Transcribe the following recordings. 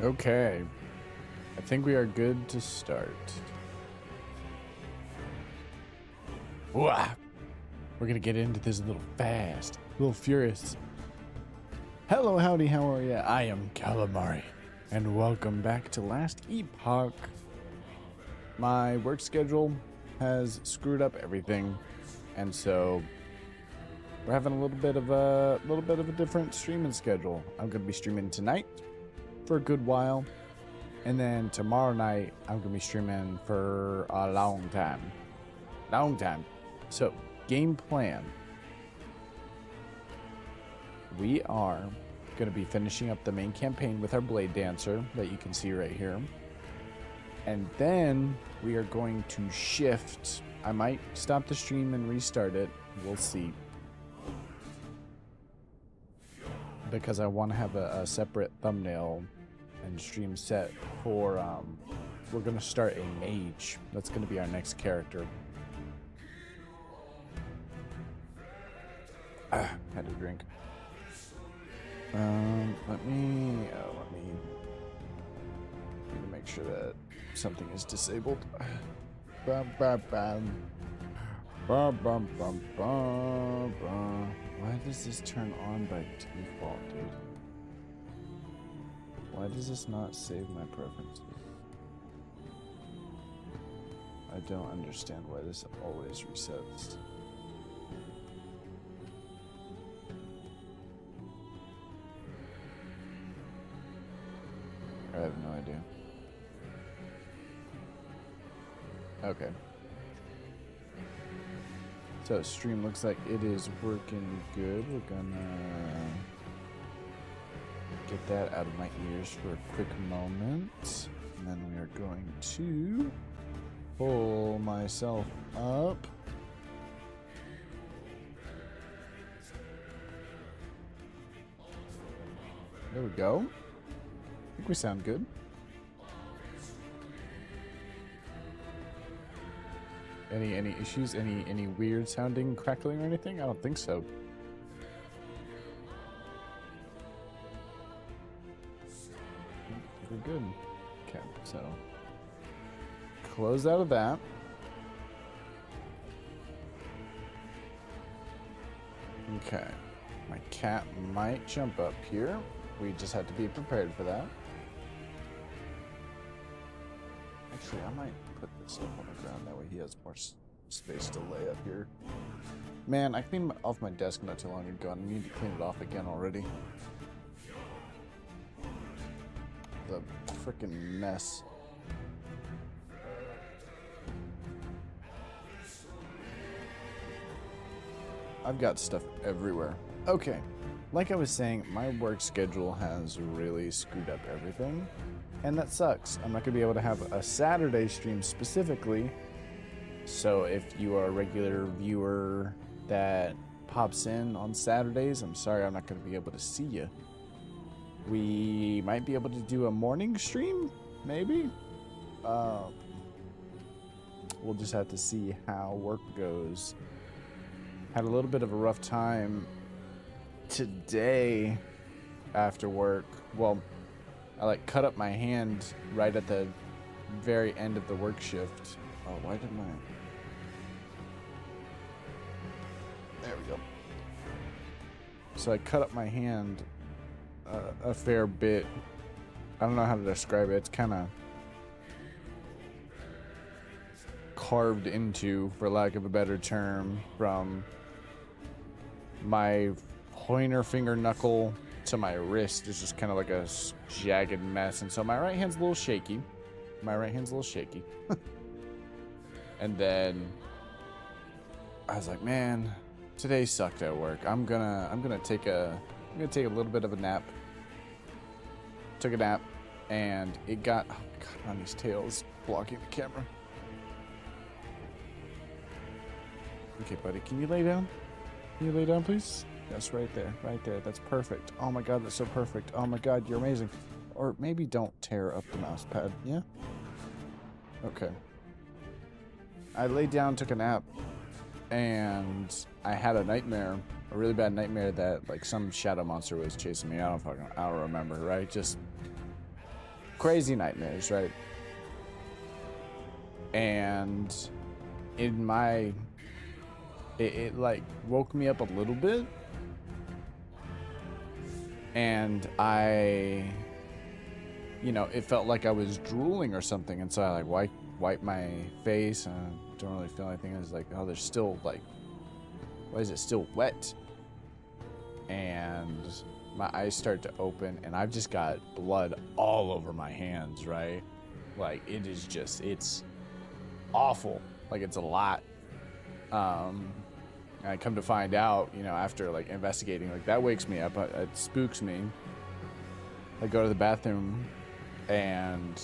Okay, I think we are good to start. Wah! We're gonna get into this a little fast, a little furious. Hello, howdy, how are ya? I am Calamari, and welcome back to Last Epoch. My work schedule has screwed up everything, and so we're having a little bit of a different streaming schedule. I'm gonna be streaming tonight for a good while, and then tomorrow night I'm gonna be streaming for a long time. So, game plan. We are gonna be finishing up the main campaign with our Blade Dancer that you can see right here. And then we are going to shift. I might stop the stream and restart it. We'll see. Because I want to have a separate thumbnail and stream set for, we're going to start a mage. That's going to be our next character. Had to drink. Let me make sure that something is disabled. Bum, bum, bum. Bum, bum, bum, bum, bum. Why does this turn on by default, dude? Why does this not save my preferences? I don't understand why this always resets. I have no idea. Okay. So stream looks like it is working good. We're gonna get that out of my ears for a quick moment. And then we are going to pull myself up. There we go. I think we sound good. Any issues? Any weird sounding crackling or anything? I don't think so. We're good. Okay, so close out of that. Okay, my cat might jump up here. We just have to be prepared for that. Actually, I might put this stuff on the ground, that way he has more space to lay up here. Man, I cleaned off my desk not too long ago, and I need to clean it off again already. The freaking mess. I've got stuff everywhere. Okay, like I was saying, my work schedule has really screwed up everything. And that sucks. I'm not going to be able to have a Saturday stream specifically. So if you are a regular viewer that pops in on Saturdays, I'm sorry I'm not going to be able to see you. We might be able to do a morning stream, maybe. We'll just have to see how work goes. Had a little bit of a rough time today after work. Well, I cut up my hand right at the very end of the work shift. Oh, why did my... There we go. So I cut up my hand a fair bit. I don't know how to describe it. It's kind of carved into, for lack of a better term, from my pointer finger knuckle to my wrist is just kind of like a jagged mess, and so my right hand's a little shaky. And then I was like, man, today sucked at work. I'm gonna take a little bit of a nap. Took a nap, and it got, oh god, on these tails blocking the camera. Okay, buddy, can you lay down? Can you lay down, please? Yes, right there. That's perfect. Oh my god, that's so perfect. Oh my god, you're amazing. Or maybe don't tear up the mouse pad, yeah? Okay. I laid down, took a nap, and I had a nightmare, a really bad nightmare that like some shadow monster was chasing me. I don't remember, right? Just crazy nightmares, right? And in my, it like woke me up a little bit, and it felt like I was drooling or something, and so I like wipe my face, and I don't really feel anything. I was like, oh, there's still like, why is it still wet? And my eyes start to open, and I've just got blood all over my hands, right? Like, it is just, it's awful. Like, it's a lot. And I come to find out, after like investigating, like that wakes me up. It spooks me. I go to the bathroom, and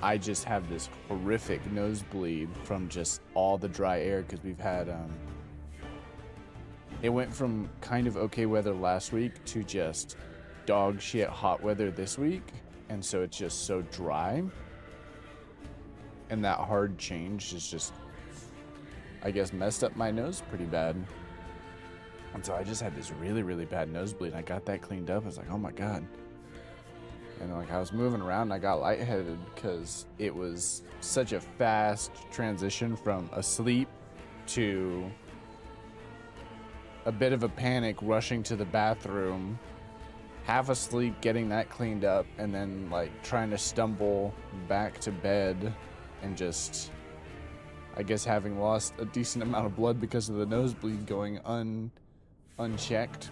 I just have this horrific nosebleed from just all the dry air, because we've had it went from kind of okay weather last week to just dog shit hot weather this week, and so it's just so dry, and that hard change is just, I guess, messed up my nose pretty bad. And so I just had this really, really bad nosebleed. I got that cleaned up. I was like, oh my God. And like I was moving around, and I got lightheaded because it was such a fast transition from asleep to a bit of a panic, rushing to the bathroom, half asleep, getting that cleaned up, and then like trying to stumble back to bed, and just, I guess, having lost a decent amount of blood because of the nosebleed going unchecked.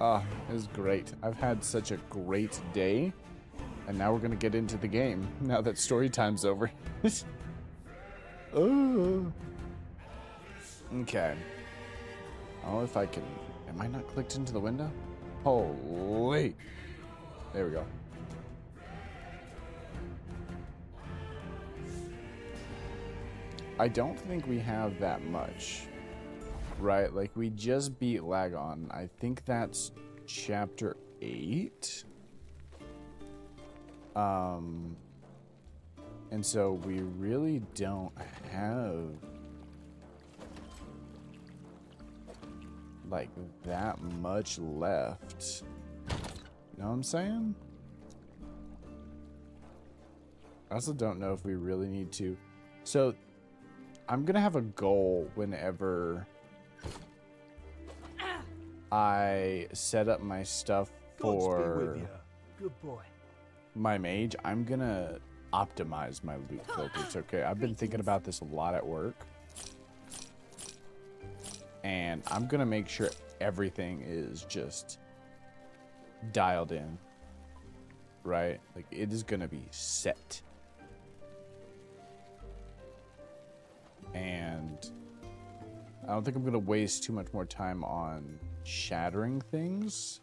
It was great. I've had such a great day, and now we're gonna get into the game now that story time's over. Oh. Okay. Oh, if I can. Am I not clicked into the window? Holy. There we go. I don't think we have that much, right? Like, we just beat Lagon. I think that's chapter 8. And so we really don't have like that much left. You know what I'm saying? I also don't know if we really need to. So I'm gonna have a goal whenever I set up my stuff for Good boy. my mage. I'm gonna optimize my loot filters. Okay, I've been thinking about this a lot at work, and I'm gonna make sure everything is just dialed in, right? Like, it is gonna be set. And I don't think I'm gonna waste too much more time on shattering things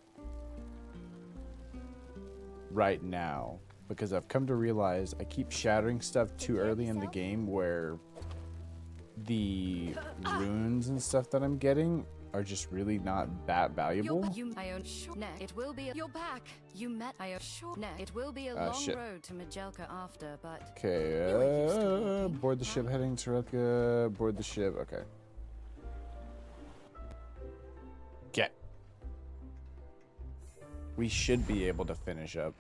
right now, because I've come to realize I keep shattering stuff too early in the game, where the runes and stuff that I'm getting are just really not that valuable. It will be your back. You met It will be a long road to Majelka after, but okay. Board the ship heading to Rutka. Board the ship. Okay. Get. We should be able to finish up.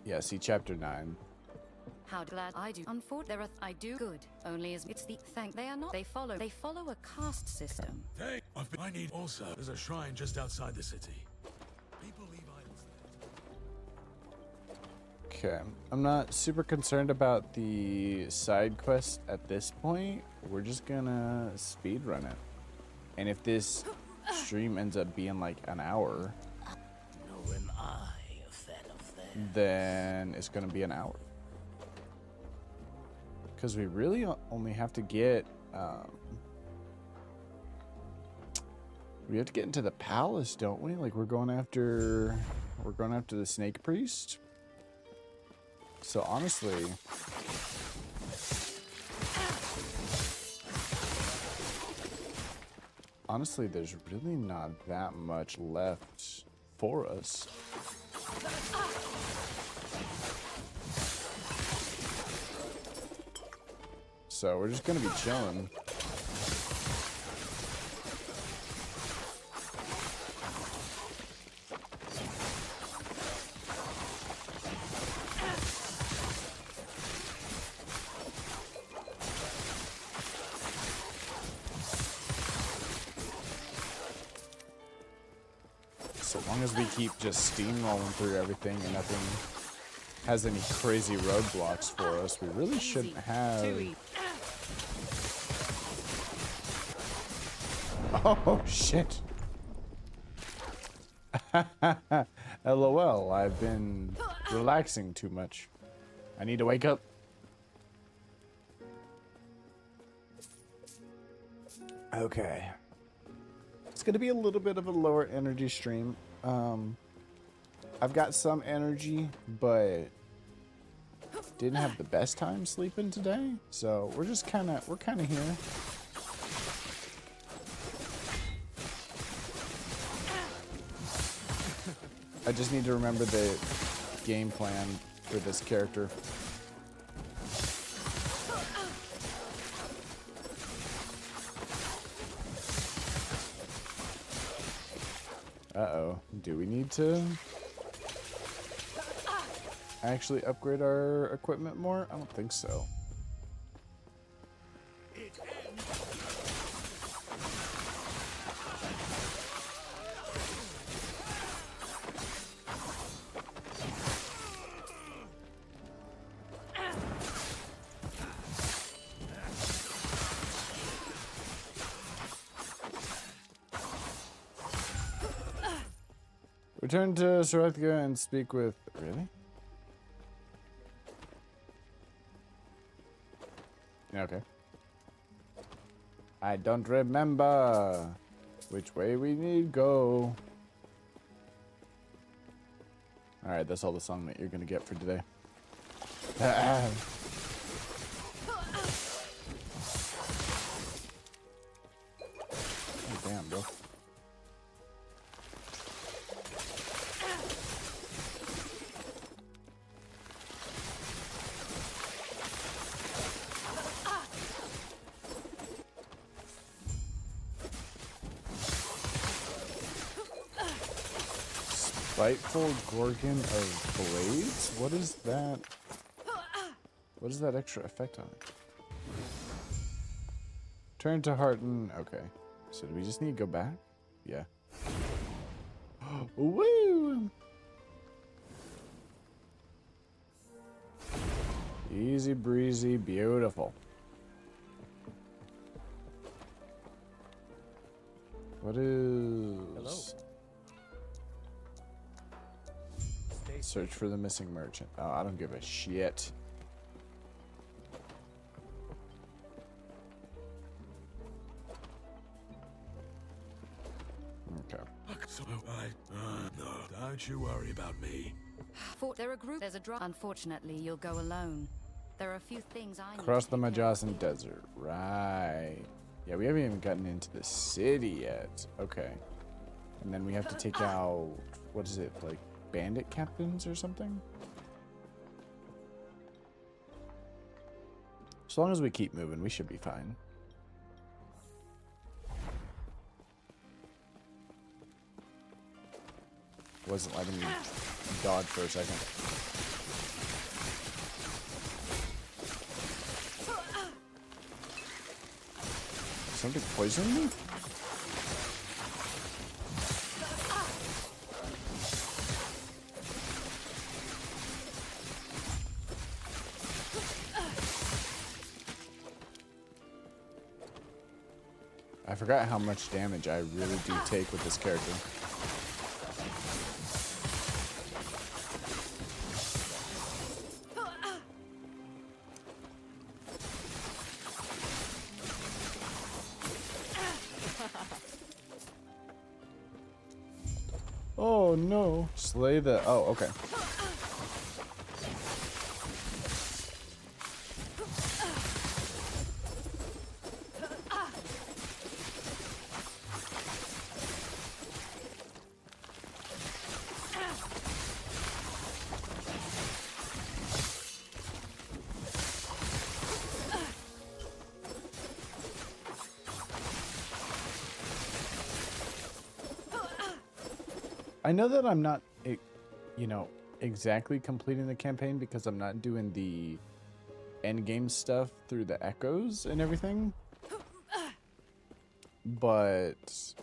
Yeah. See chapter 9. How glad I do. Unfortunately, I do good. Only as it's the thank. They are not. They follow a caste system. Hey, I need also. There's a shrine just outside the city. People leave idols there. Okay. I'm not super concerned about the side quest at this point. We're just gonna speed run it. And if this stream ends up being like an hour, No, am I a fan of that? then it's gonna be an hour. Because we really only have to get, we have to get into the palace, don't we? Like, we're going after the snake priest. So honestly, there's really not that much left for us. So we're just gonna be chilling. So long as we keep just steamrolling through everything and nothing has any crazy roadblocks for us, we really shouldn't have... Oh, shit. LOL, I've been relaxing too much. I need to wake up. Okay. It's going to be a little bit of a lower energy stream. I've got some energy, but didn't have the best time sleeping today. So we're kind of here. I just need to remember the game plan for this character. Uh-oh. Do we need to actually upgrade our equipment more? I don't think so. Return to Sarathka and speak with... Really? Okay. I don't remember which way we need go. Alright, that's all the song that you're gonna get for today. Oh, damn, bro. Spiteful Gorgon of Blades? What is that? What is that extra effect on it? Turn to Hearten. Okay. So do we just need to go back? Yeah. Woo! Easy breezy, beautiful. What is... Hello. Search for the missing merchant. Oh, I don't give a shit. Okay. So no, don't you worry about me. There are group. There's a drop. Unfortunately, you'll go alone. There are a few things I need Cross to the take care of. Majasan Desert. Right. Yeah, we haven't even gotten into the city yet. Okay. And then we have to take out... What is it? Like, bandit captains or something? As long as we keep moving, we should be fine. Wasn't letting me dodge for a second. Something poisoned me? I forgot how much damage I really do take with this character. Oh no. Slay the... Oh, okay. I know that I'm not, you know, exactly completing the campaign because I'm not doing the end game stuff through the echoes and everything. But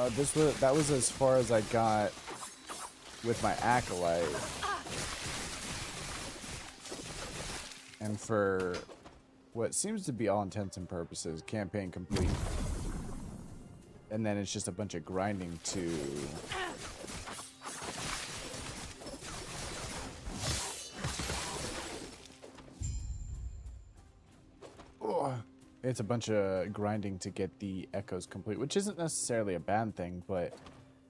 that was as far as I got with my acolyte. And for what seems to be all intents and purposes, campaign complete. And then it's just a bunch of grinding to it's a bunch of grinding to get the echoes complete, which isn't necessarily a bad thing, but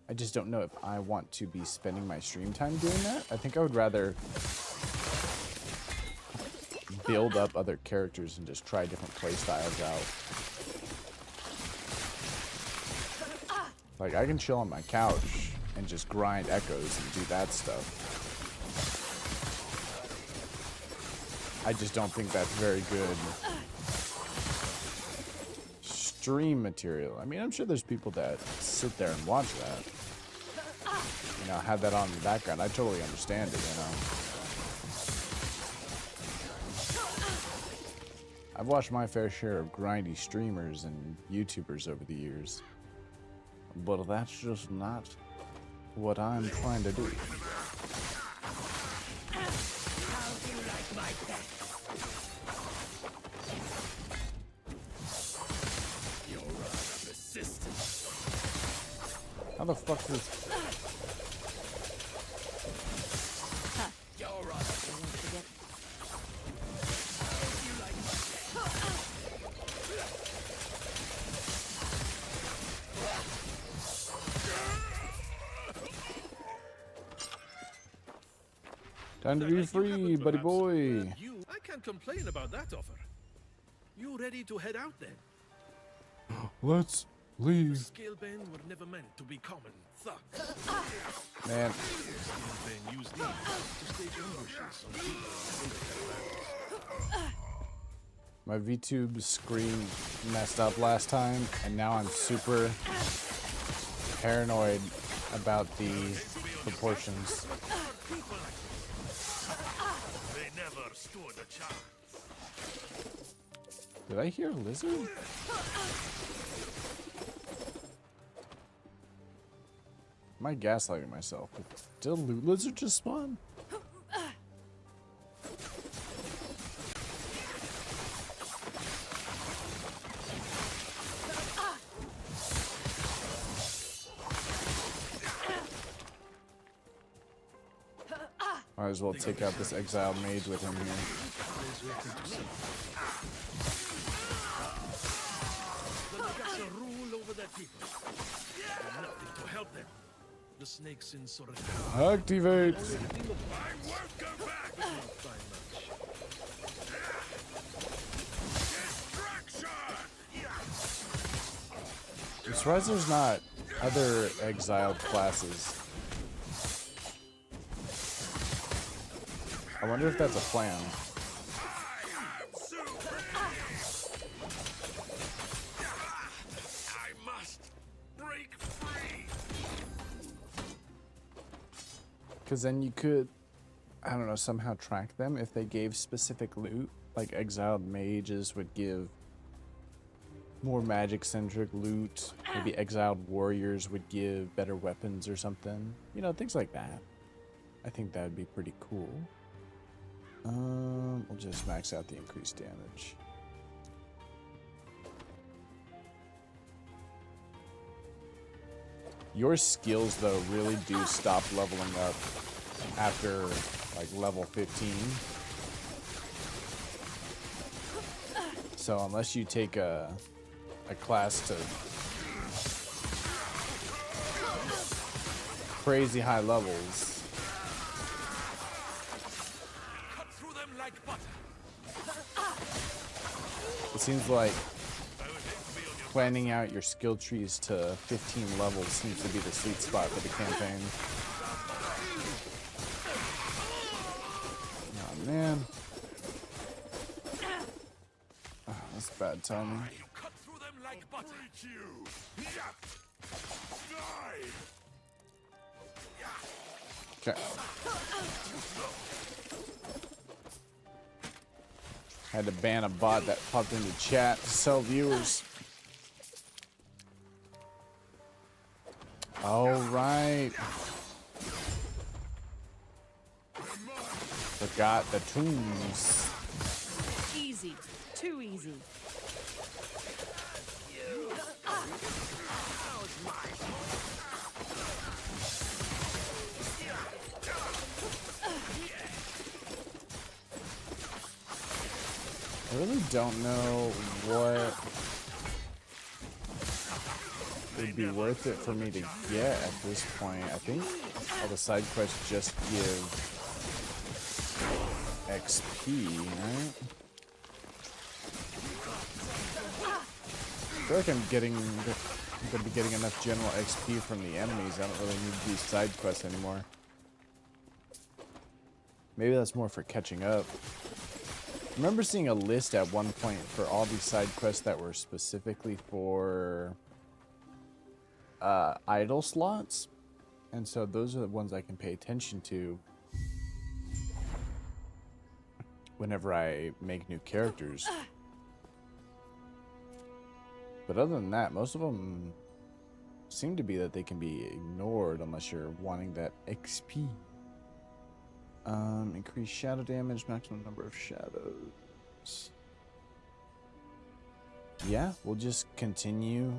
I just don't know if I want to be spending my stream time doing that. I think I would rather build up other characters and just try different play styles out. Like, I can chill on my couch and just grind echoes and do that stuff. I just don't think that's very good stream material. I mean, I'm sure there's people that sit there and watch that. You know, have that on in the background. I totally understand it, you know. I've watched my fair share of grindy streamers and YouTubers over the years. But that's just not what I'm trying to do. How the fuck is... Time to be free, buddy boy. I can't complain about that offer. You ready to head out then? Let's leave. Scalebane were never meant to be common thugs. Man. Scalebane used these to stage ambushes on people. My VTube screen messed up last time, and now I'm super paranoid about the proportions. They never stood a chance. Did I hear a lizard? Am I gaslighting myself? Did a loot lizard just spawn? Might as well take out this exiled mage with him here. The rule over their people. Nothing to help them. The snakes in Sorrento. Activate! I won't go back! Not by much. I'm surprised there's not other exiled classes. I wonder if that's a plan. I must break free. Because then you could, I don't know, somehow track them if they gave specific loot. Like exiled mages would give more magic-centric loot. Maybe exiled warriors would give better weapons or something. You know, things like that. I think that would be pretty cool. We'll just max out the increased damage. Your skills, though, really do stop leveling up after, like, level 15. So unless you take a class to crazy high levels, it seems like planning out your skill trees to 15 levels seems to be the sweet spot for the campaign. Oh man. Oh, that's bad timing. Okay. Had to ban a bot that popped into chat to sell viewers. All right. Forgot the tunes. Easy. Too easy. I really don't know what would be worth it for me to get at this point. I think all the side quests just give XP, right? I feel like I'm gonna be getting enough general XP from the enemies. I don't really need these side quests anymore. Maybe that's more for catching up. I remember seeing a list at one point for all these side quests that were specifically for idle slots, and so those are the ones I can pay attention to whenever I make new characters. But other than that, most of them seem to be that they can be ignored unless you're wanting that XP. Increase shadow damage, maximum number of shadows. Yeah, we'll just continue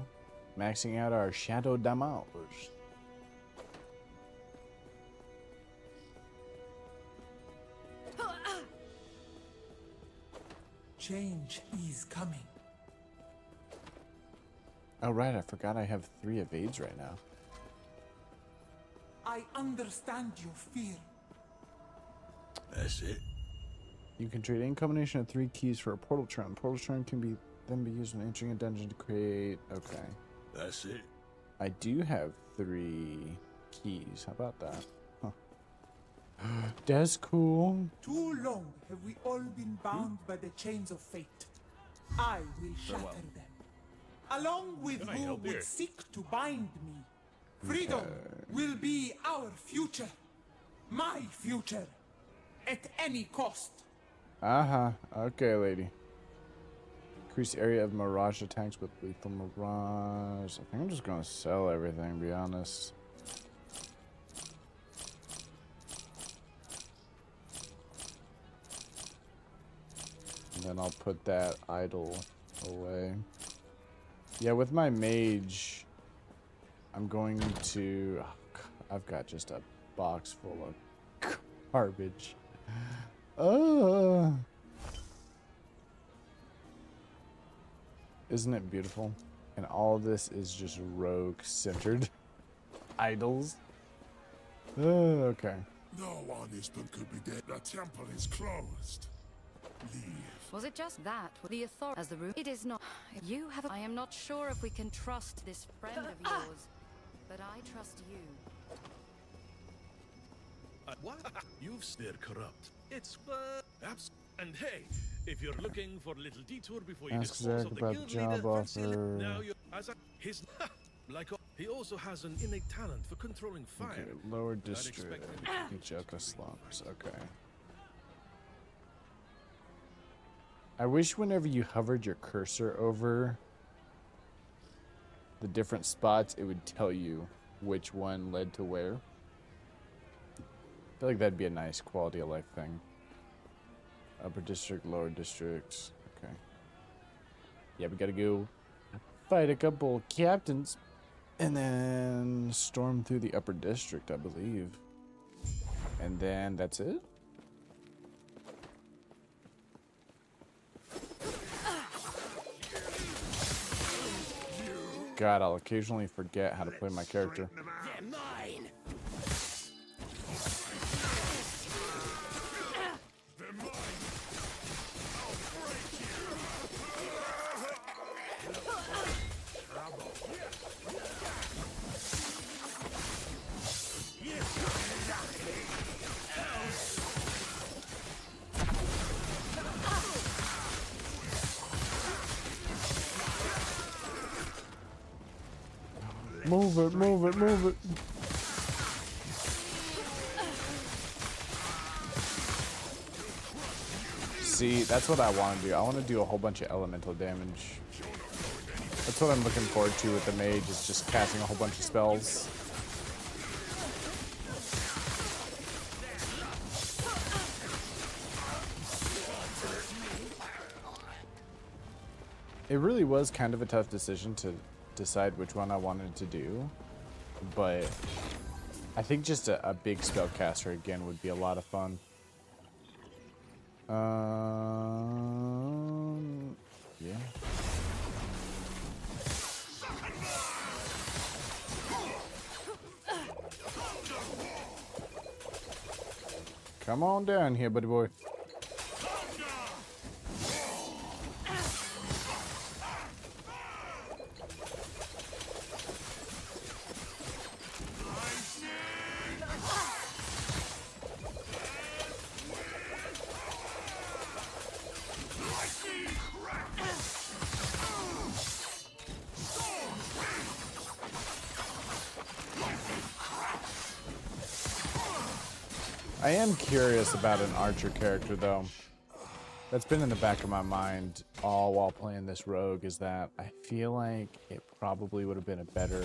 maxing out our shadow damage. Change is coming. Oh right, I forgot I have 3 evades right now. I understand your fear. That's it. You can trade any combination of 3 keys for a portal charm. Portal charm can then be used when entering a dungeon to create. Okay. That's it. I do have 3 keys. How about that? Huh. That's cool. Too long have we all been bound by the chains of fate. I will shatter them, along with Can I who help would here? seek to bind me. Freedom will be our future. My future. At any cost. Uh-huh. Okay, lady. Increase area of mirage attacks with lethal mirage. I think I'm just gonna sell everything, to be honest. And then I'll put that idol away. Yeah, with my mage, I'm going to... oh, I've got just a box full of garbage. Isn't it beautiful? And all this is just rogue centered idols. Okay. No one is but could be dead. The temple is closed. Leave. Was it just that? The authority as the room? It is not. You have. I am not sure if we can trust this friend of yours, but I trust you. What? You've they're corrupt. It's and hey, if you're looking for a little detour before you Ask dispose Zach of the about guild job leader, fancy offer. now you as a, his like he also has an innate talent for controlling fire. Okay, lower I'd district. expect him Get you out the slums. Okay. I wish whenever you hovered your cursor over the different spots, it would tell you which one led to where. I feel like that'd be a nice quality of life thing. Upper district, lower district. Okay. Yeah, we gotta go fight a couple captains and then storm through the upper district, I believe. And then that's it? God, I'll occasionally forget how to play my character. They're mine. Move it, move it, move it. See, that's what I want to do. I want to do a whole bunch of elemental damage. That's what I'm looking forward to with the mage, is just casting a whole bunch of spells. It really was kind of a tough decision to decide which one I wanted to do, but I think just a big spellcaster again would be a lot of fun. Yeah. Come on down here, buddy boy. I am curious about an archer character, though. That's been in the back of my mind all while playing this rogue, is that I feel like it probably would have been a better...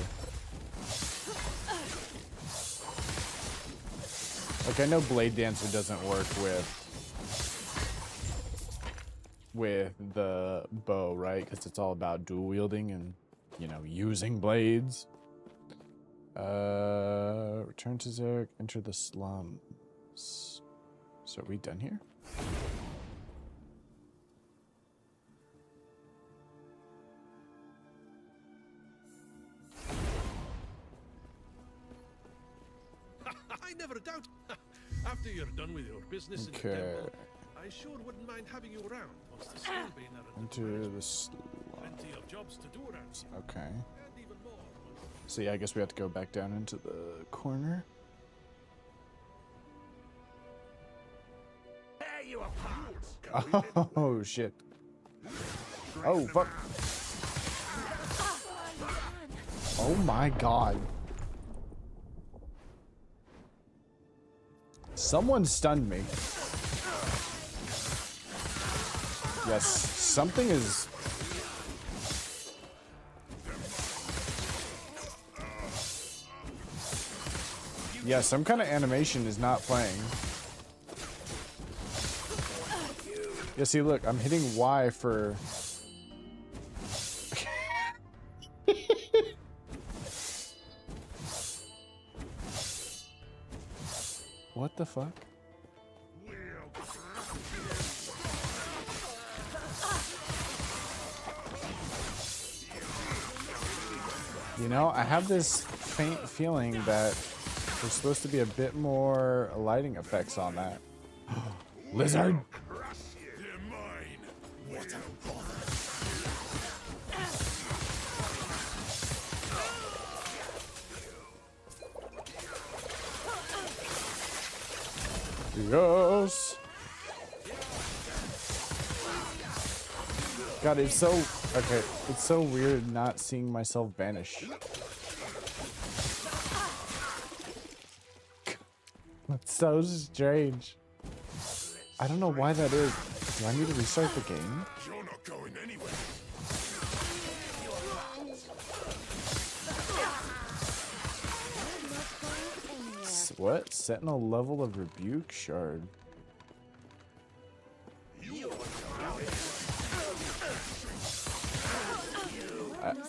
Like, I know Blade Dancer doesn't work with the bow, right? Because it's all about dual wielding and, you know, using blades. Return to Zurich, enter the slums. So are we done here? I never doubt. After you're done with your business in the temple, I sure wouldn't mind having you around once the Stormbane are Enter the slums. plenty of jobs to do around here. Okay. And even more. So yeah, I guess we have to go back down into the corner. Oh shit. Oh fuck. Oh my god. Someone stunned me. Yes, something is... Yeah, some kind of animation is not playing. Yeah, see, look, I'm hitting Y for... What the fuck? You know, I have this faint feeling that there's supposed to be a bit more lighting effects on that. Lizard! They're mine. What a bother. Yes! God, it's so... Okay, it's so weird not seeing myself vanish. That's so strange. I don't know why that is. Do I need to restart the game? You're not going anywhere. What? Sentinel level of rebuke shard.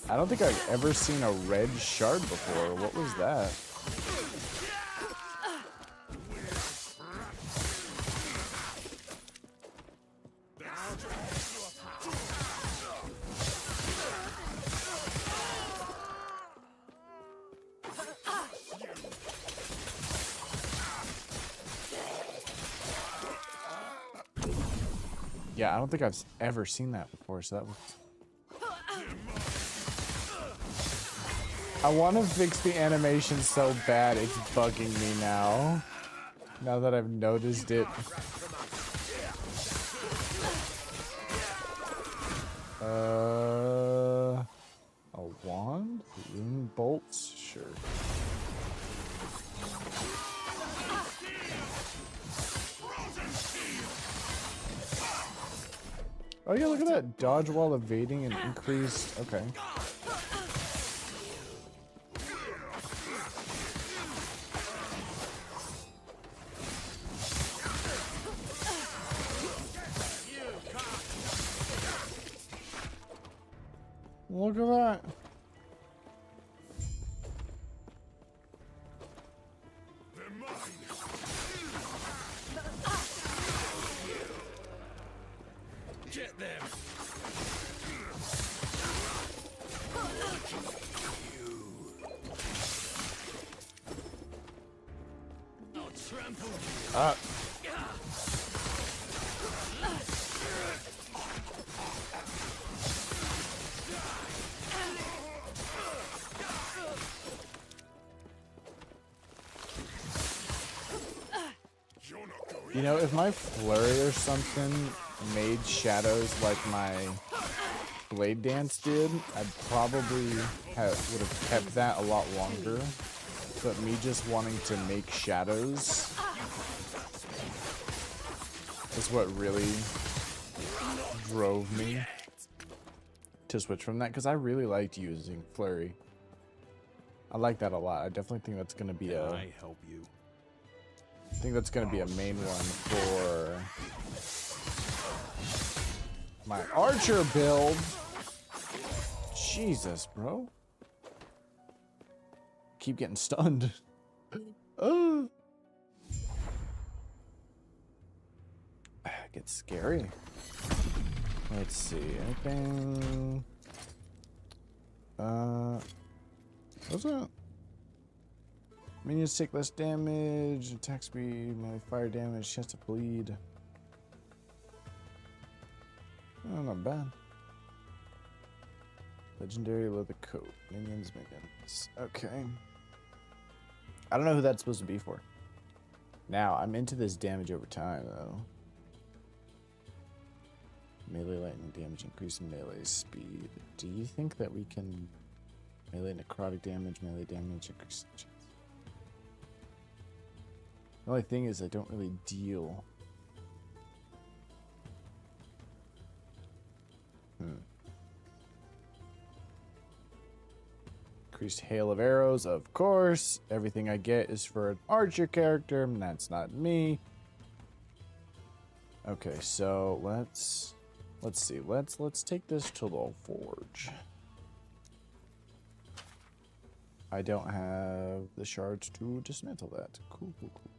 I don't think I've ever seen a red shard before. What was that? Yeah, I don't think I've ever seen that before, so that was... I want to fix the animation so bad, it's bugging me now. Now that I've noticed it. A wand? Rune bolts? Sure. Oh yeah, look at that. Dodge while evading and increased... Okay. Look at that. They're mine. Get them. I'll trample you. You're not going. You know, if my flurry or something made shadows like my blade dance did, I'd probably would have kept that a lot longer. But me just wanting to make shadows is what really drove me to switch from that, because I really liked using flurry. I like that a lot. I definitely think that's gonna be I help you. I think that's gonna be a main one for my archer build. Jesus, bro. Keep getting stunned. It gets scary. Let's see. Anything? What's that? Minions take less damage, attack speed, melee fire damage, chance to bleed. Oh, not bad. Legendary leather coat. Minions, minions. Okay. I don't know who that's supposed to be for. Now, I'm into this damage over time, though. Melee lightning damage, increase melee speed. Do you think that we can melee necrotic damage, melee damage, increase chance? The only thing is I don't really deal. Increased hail of arrows, of course. Everything I get is for an archer character, and that's not me. Okay, so let's see. Let's take this to the forge. I don't have the shards to dismantle that. Cool, cool, cool.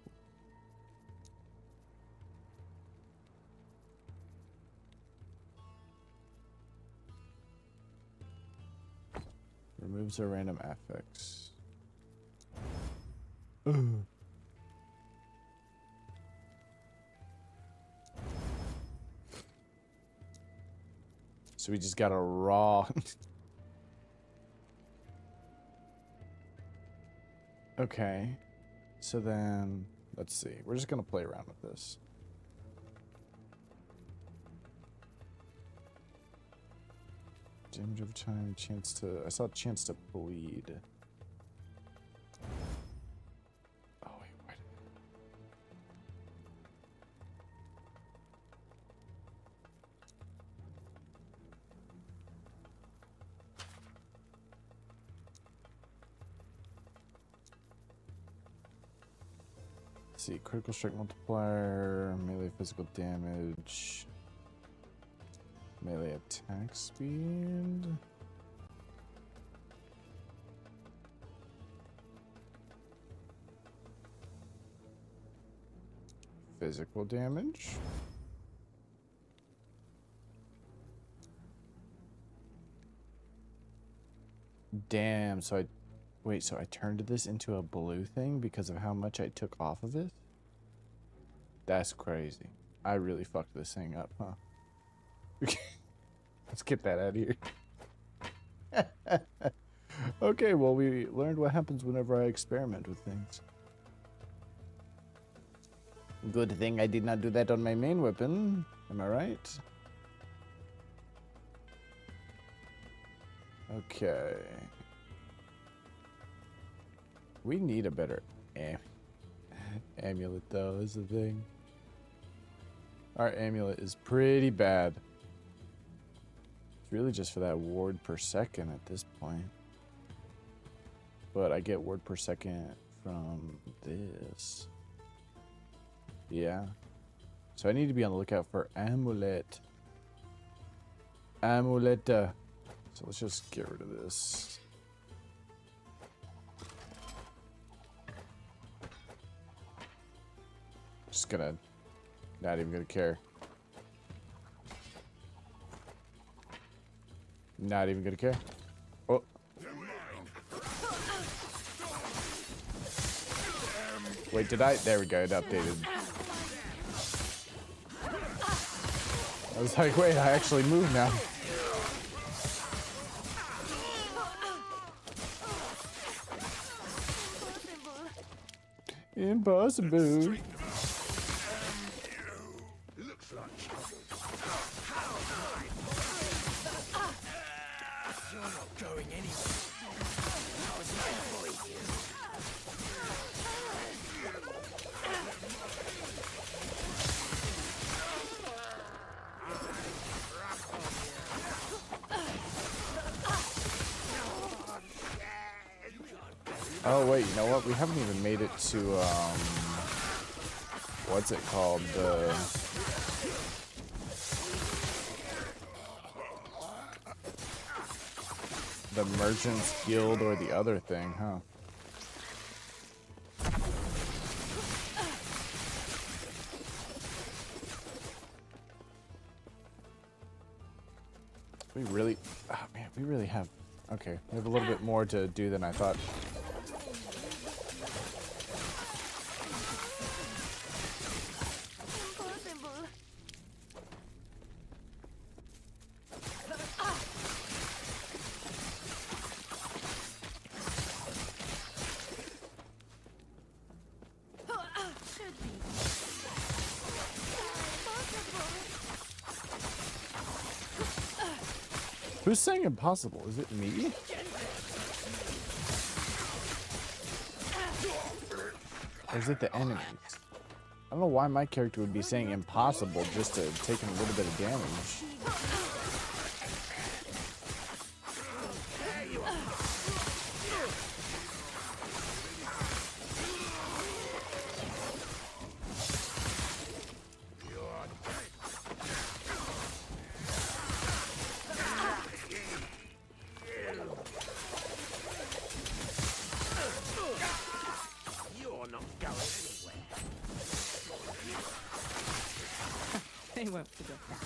Removes our random affix. Ugh. So we just got a raw. Okay. So then, let's see. We're just gonna play around with this. Damage over time, chance to... I saw a chance to bleed. Oh, wait, why did... Let's see, critical strike multiplier, melee physical damage... Melee attack speed. Physical damage. Damn, so wait, so I turned this into a blue thing because of how much I took off of it? That's crazy. I really fucked this thing up, huh? Let's get that out of here. Okay, well, we learned what happens whenever I experiment with things. Good thing I did not do that on my main weapon. Am I right? Okay. We need a better amulet, though, is the thing. Our amulet is pretty bad. Really just for that ward per second at this point. But I get ward per second from this. Yeah. So I need to be on the lookout for amulet. Amulet. So So let's just get rid of this. Just gonna, not even gonna care. Not even gonna care. Oh. Wait, did I? There we go, it updated. I was like, wait, I actually moved now. Impossible. Oh wait, you know what? We haven't even made it to what's it called? The Merchants Guild or the other thing, huh? We really, oh man, we really have, okay, we have a little bit more to do than I thought. Who's saying impossible? Is it me? Or is it the enemies? I don't know why my character would be saying impossible just to take a little bit of damage. They won't forget that.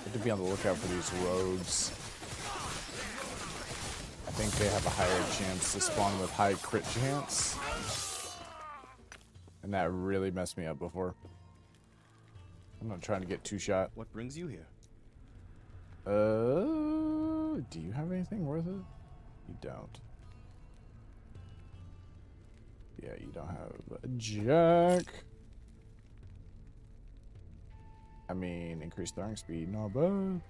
Have to be on the lookout for these rogues. I think they have a higher chance to spawn with high crit chance. And that really messed me up before. I'm not trying to get two-shot. What brings you here? Do you have anything worth it? You don't. Yeah, you don't have a jack. I mean, increased throwing speed, not bad.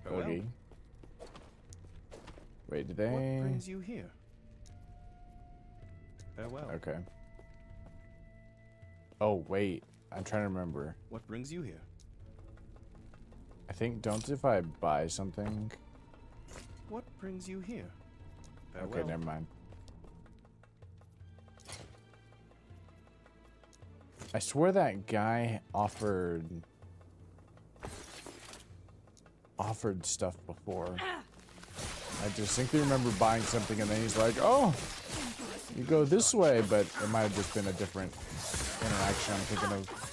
Farewell. Okay. Wait, did they? What brings you here? Farewell. Okay. Oh, wait. I'm trying to remember. What brings you here? I think, don't if I buy something. What brings you here? Farewell. Okay, never mind. I swear that guy offered stuff before. I distinctly remember buying something and then he's like, oh, you go this way, but it might have just been a different interaction I'm thinking of.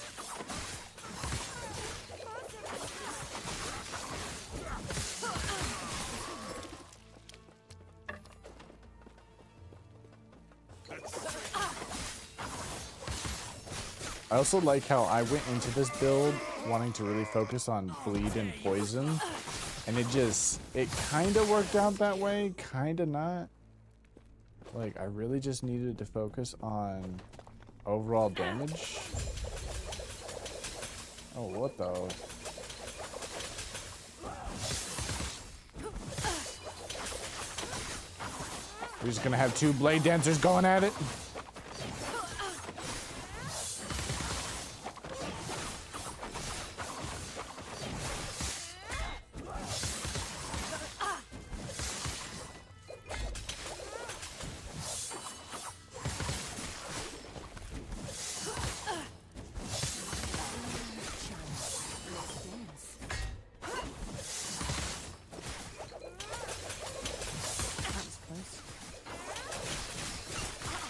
I also like how I went into this build wanting to really focus on bleed and poison, and it kind of worked out that way, kind of not. Like, I really just needed to focus on overall damage. Oh, what the? We're just gonna have two blade dancers going at it?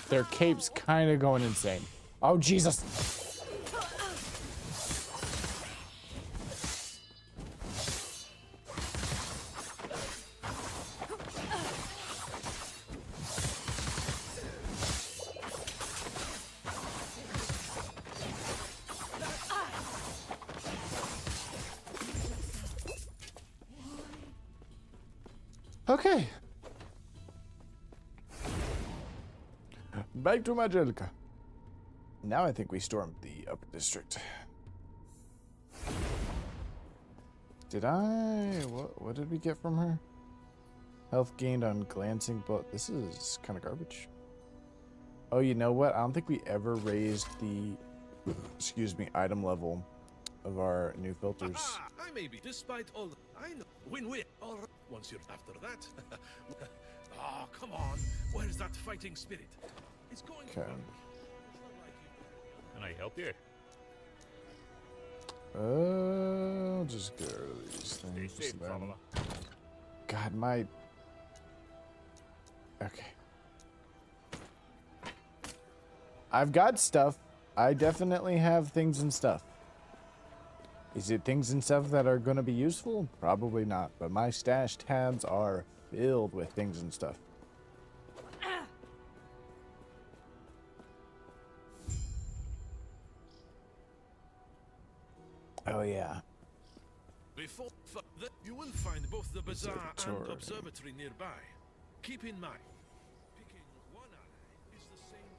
their cape's kind of going insane. Oh, Jesus. Okay. Back to Majelica. Now I think we stormed the upper district. Did I? What did we get from her? Health gained on glancing, but this is kind of garbage. Oh, you know what? I don't think we ever raised the, excuse me, item level of our new filters. Aha! I may be, despite all. I know. Win-win. All right. Once you're after that. Oh, come on. Where's that fighting spirit? It's going Okay. wrong. Can I help you? I'll just get rid of these Stay things. safe, then. traveler. God, my... Okay. I've got stuff. I definitely have things and stuff. Is it things and stuff that are going to be useful? Probably not. But my stash tabs are filled with things and stuff. Oh, yeah. Before you will find both the bazaar and Observatory. observatory nearby. Keep in mind, picking one eye is the same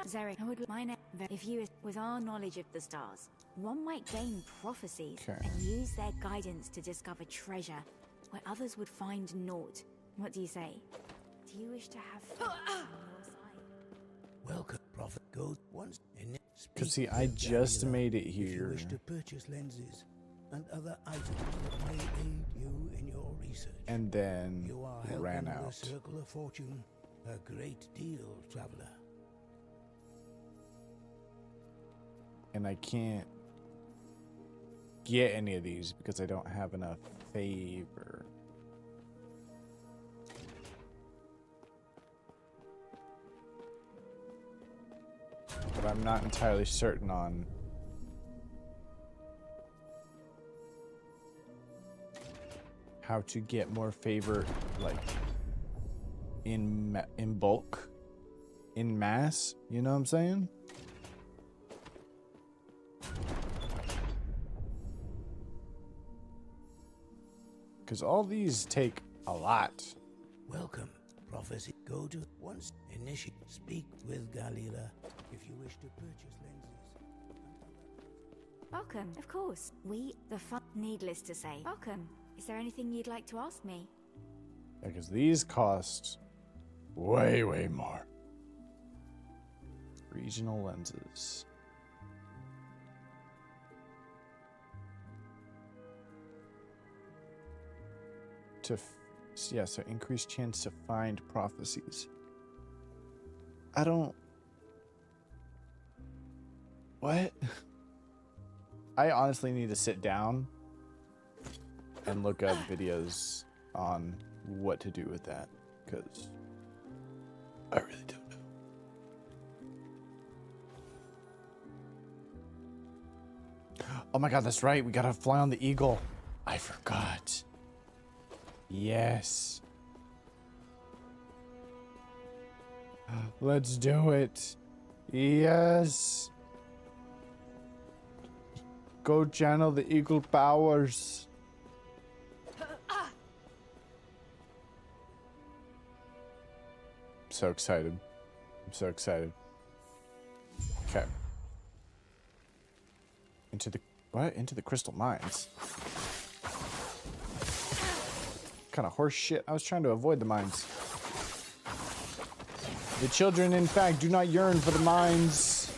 as Zarek, I would mine if you, with our knowledge of the stars, one might gain prophecies and use their guidance to discover treasure where others would find naught. What do you say? Do you wish to have faith on your side? Welcome, Prophet. Go once in. Because see, I just made it If you here. wish to purchase lenses and other items that may aid you in your research, And then you are ran helping the out. Circle of Fortune a great deal, traveler. And I can't get any of these because I don't have enough favor. But I'm not entirely certain on how to get more favor, like in bulk, in mass. You know what I'm saying? Because all these take a lot. Welcome, Prophecy. Go to once initiate. Speak with Galila if you wish to purchase lenses. Welcome, of course. We, the fun, needless to say. Welcome. Is there anything you'd like to ask me? Because these cost way, way more. Regional lenses. So increased chance to find prophecies. I don't... What? I honestly need to sit down and look up videos on what to do with that, because I really don't know. Oh my god, that's right. We gotta fly on the eagle. I forgot. Yes. Let's do it. Yes. Go channel the eagle powers. I'm so excited. I'm so excited. Okay. Into the what? Into the crystal mines. Kind of horse shit. I was trying to avoid the mines. The children, in fact, do not yearn for the mines.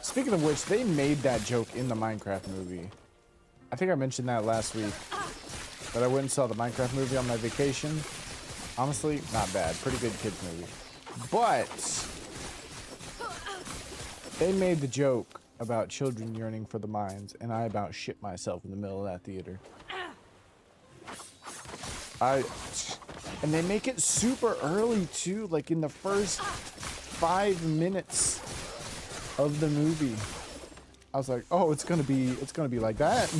Speaking of which, they made that joke in the Minecraft movie. I think I mentioned that last week. But I went and saw the Minecraft movie on my vacation. Honestly, not bad. Pretty good kids movie. But they made the joke about children yearning for the mines, and I about shit myself in the middle of that theater. And they make it super early too, like in the first 5 minutes of the movie. I was like, oh, it's gonna be like that. That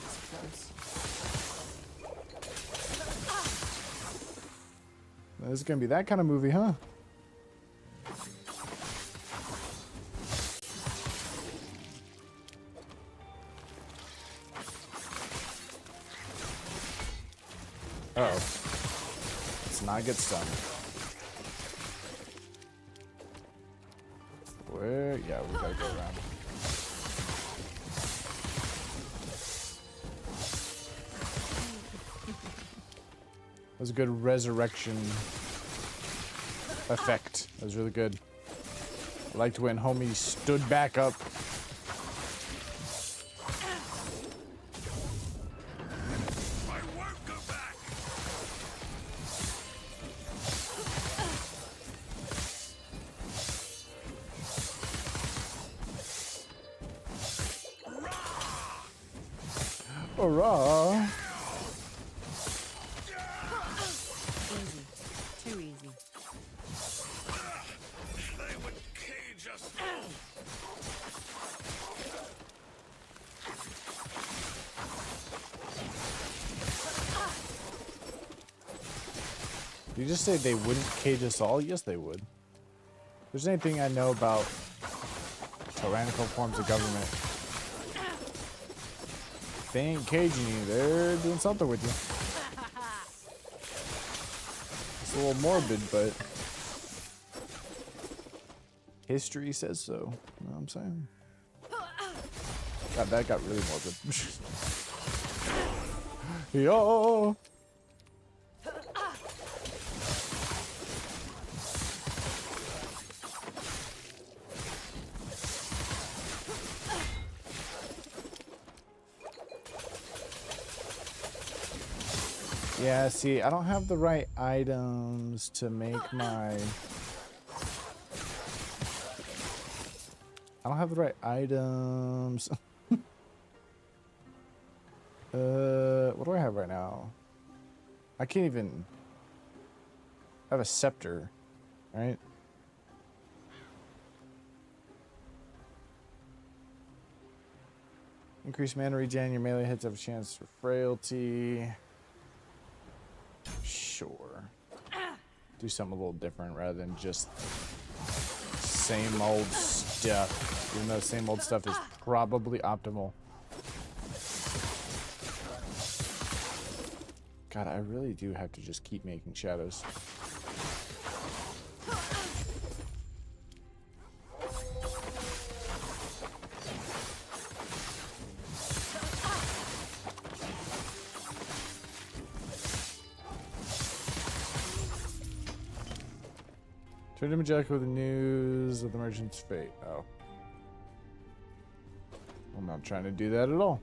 was close. This is gonna be that kind of movie, huh? Uh-oh. Let's not get stunned. Where? Yeah, we gotta go around. That was a good resurrection effect. That was really good. I liked when homie stood back up. Hurrah! Easy. Too easy. They would cage us. You just say they wouldn't cage us all? Yes, they would. If there's anything I know about tyrannical forms of government, if they ain't caging you, they're doing something with you. It's a little morbid, but history says so. You know what I'm saying? God, that got really morbid. Yo! Yeah, see, I don't have the right items to make my... I don't have the right items. What do I have right now? I can't even... I have a scepter, right? Increase mana regen, your melee hits have a chance for frailty. Sure. Do something a little different rather than just same old stuff. Even though same old stuff is probably optimal. God, I really do have to just keep making shadows. Turn to Majeka with the news of the merchant's fate. Oh. I'm not trying to do that at all.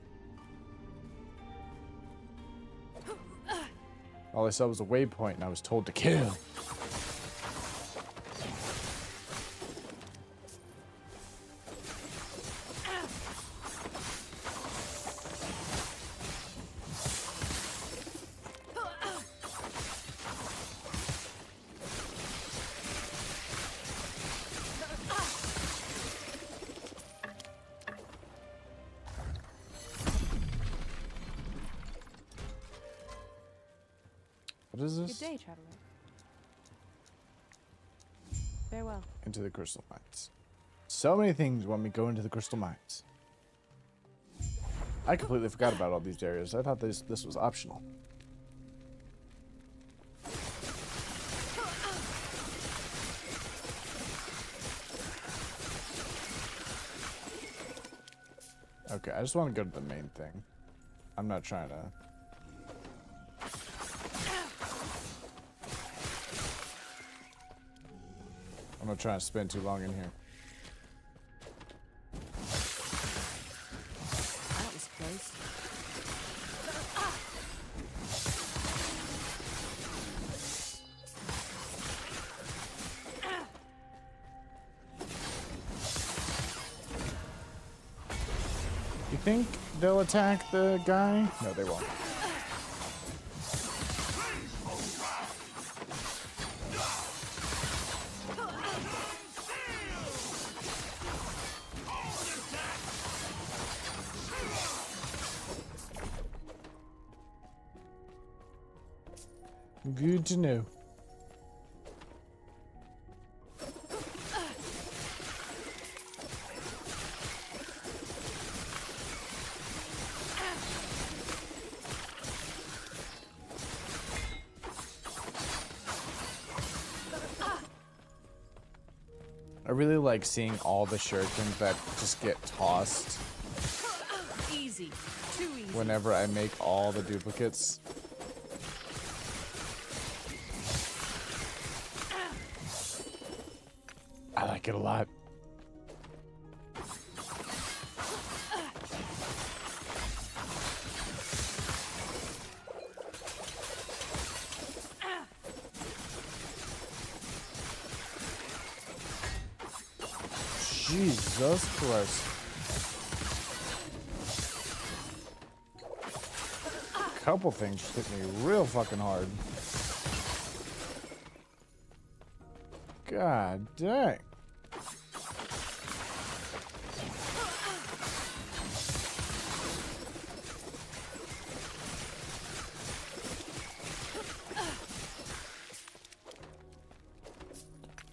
All I saw was a waypoint and I was told to kill. What is this? Good day, traveler. Farewell. Into the crystal mines. So many things when we go into the crystal mines. I completely forgot about all these areas. I thought this was optional. Okay, I just want to go to the main thing. I'm not trying to... I'm not trying to spend too long in here. That was close. think they'll attack the guy. No, they won't. Good to know. I really like seeing all the shurikens that just get tossed. Easy. Too easy. Whenever I make all the duplicates. I like it a lot. Jesus Christ. A couple things just hit me real fucking hard. God dang.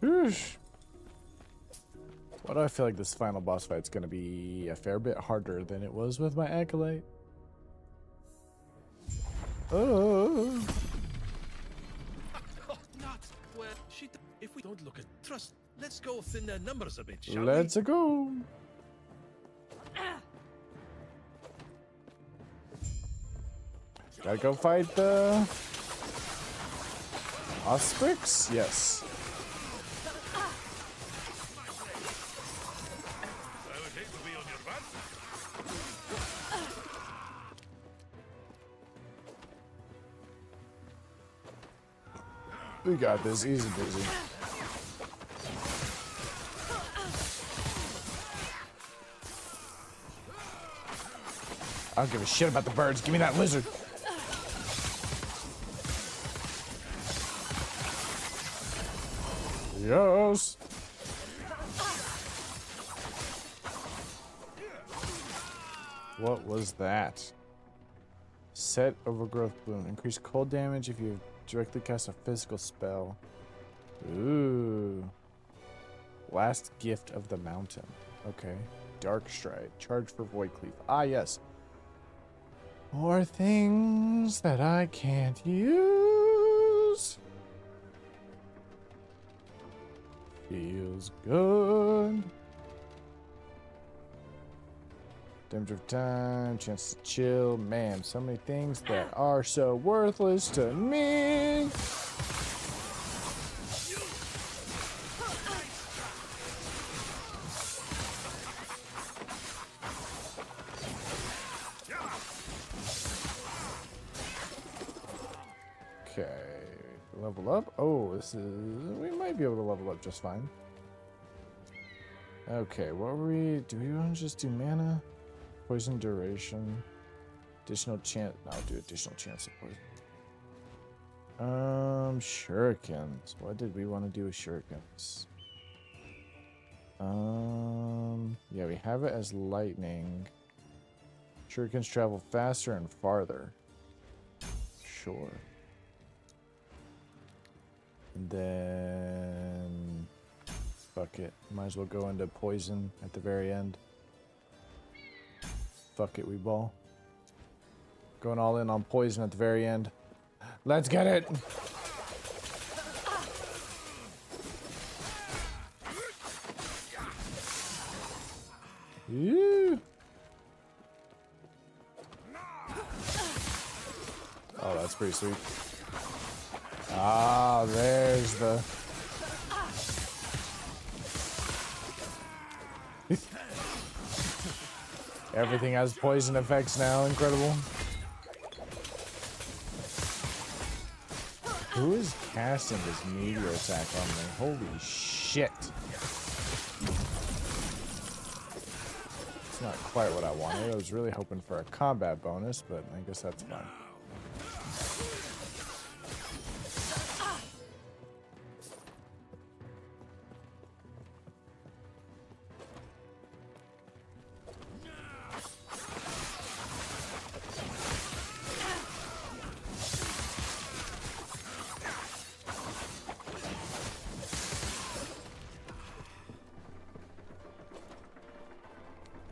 Whoosh. Why do I feel like this final boss fight's gonna be a fair bit harder than it was with my Acolyte? Oh. Not well. If we don't look at trust, let's go thin their numbers a bit, shall Let's go. Gotta go fight the Osprix? Yes. I would hate to be on your back. We got this, easy peasy. I don't give a shit about the birds. Give me that lizard. Yes. What was that? Set overgrowth bloom. Increase cold damage if you directly cast a physical spell. Ooh. Last gift of the mountain. Okay. Dark stride. Charge for void cleave. Ah, yes. More things that I can't use. Feels good. Damage of time, chance to chill. Man, so many things that are so worthless to me. Okay, level up. Oh, this is... we might be able to level up just fine. Okay, what were we... do we want to just do mana? Poison duration. Additional chance... no, I'll do additional chance of poison. Shurikens. What did we want to do with shurikens? Yeah, we have it as lightning. Shurikens travel faster and farther. Sure. And then... fuck it. Might as well go into poison at the very end. Fuck it, we ball. Going all in on poison at the very end. Let's get it! Yeah. Oh, that's pretty sweet. Ah, there's the... Everything has poison effects now. Incredible. Who is casting this meteor attack on me? Holy shit. It's not quite what I wanted. I was really hoping for a combat bonus, but I guess that's fine.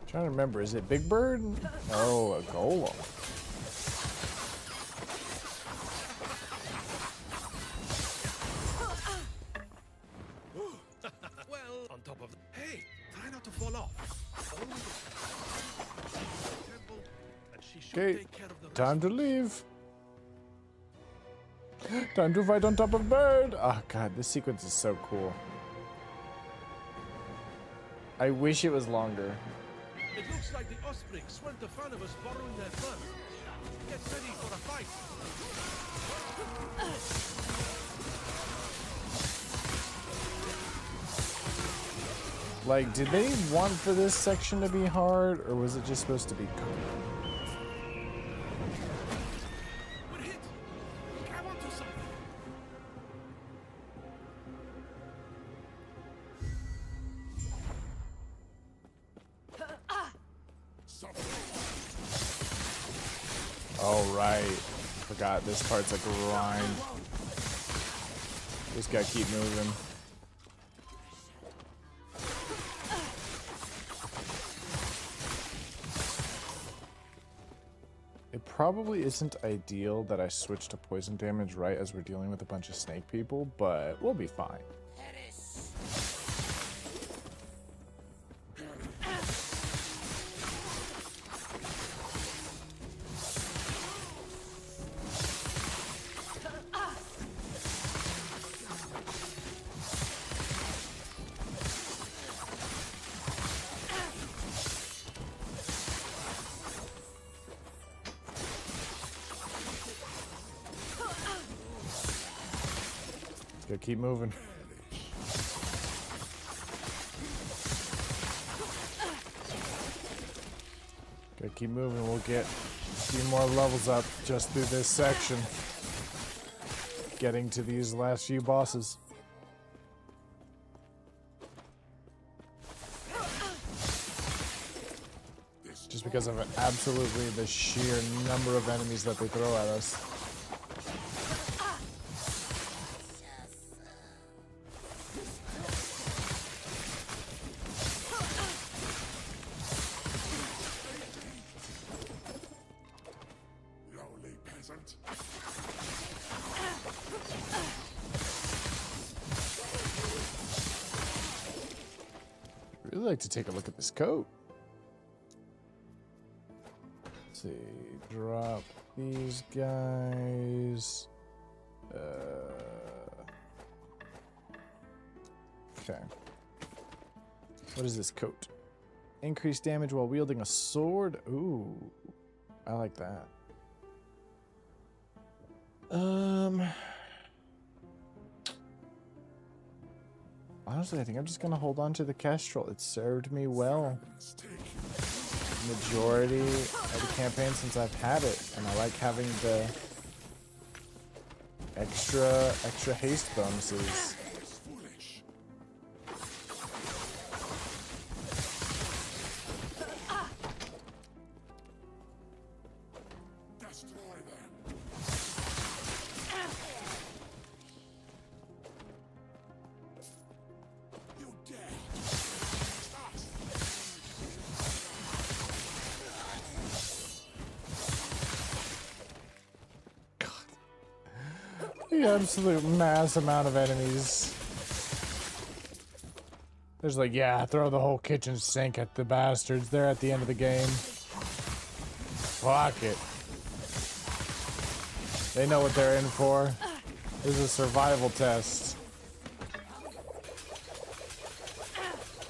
Trying to remember, is it Big Bird? Oh, a golem. Well, on top of the... Hey, try not to fall off. Temple, and she should Okay, take care of the time to rest. leave. Time to fight on top of Bird. Oh god, this sequence is so cool. I wish it was longer. It looks like the Ospreys weren't a fan of us borrowing their fun. Get ready for a fight. Like, did they want for this section to be hard, or was it just supposed to be cool? We're hit. Grab onto something. Oh, right. Forgot this part's like a grind. Just gotta keep moving. It probably isn't ideal that I switch to poison damage right as we're dealing with a bunch of snake people, but we'll be fine. Gotta keep moving. Gotta keep moving. We'll get a few more levels up just through this section. Getting to these last few bosses. Just because of absolutely the sheer number of enemies that they throw at us. Lowly peasant. I'd really like to take a look at this coat. Let's see, drop these guys. Okay. What is this coat? Increased damage while wielding a sword. Ooh, I like that. Honestly, I think I'm just gonna hold on to the Kestrel. It served me well. Majority of the campaign since I've had it, and I like having the extra haste bonuses. The absolute mass amount of enemies. There's like, yeah, throw the whole kitchen sink at the bastards. They're at the end of the game. Fuck it. They know what they're in for. This is a survival test.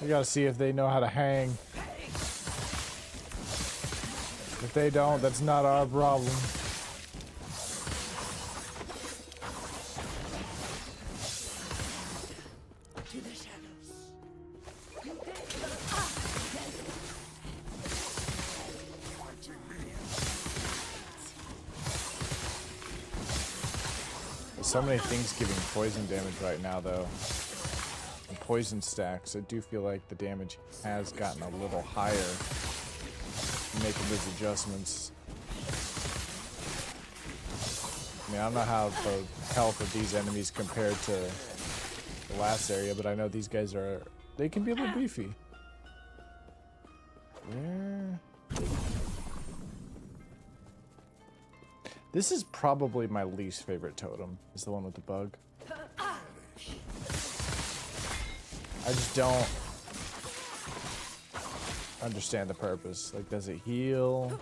We gotta see if they know how to hang. If they don't, that's not our problem. So many things giving poison damage right now, though. And poison stacks, I do feel like the damage has gotten a little higher. Making those adjustments. I mean, I don't know how the health of these enemies compared to the last area, but I know these guys are... They can be a little beefy. Yeah. This is probably my least favorite totem, is the one with the bug. I just don't understand the purpose. Like, does it heal?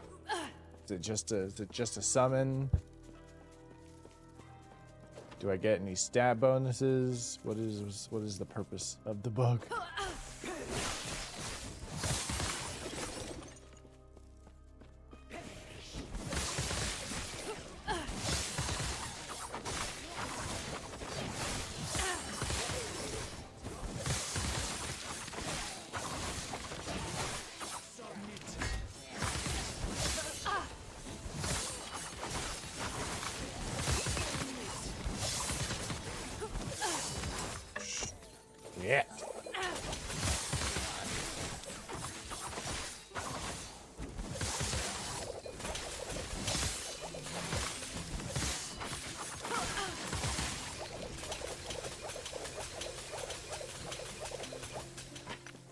Is it just a summon? Do I get any stat bonuses? What is the purpose of the bug? Yeah.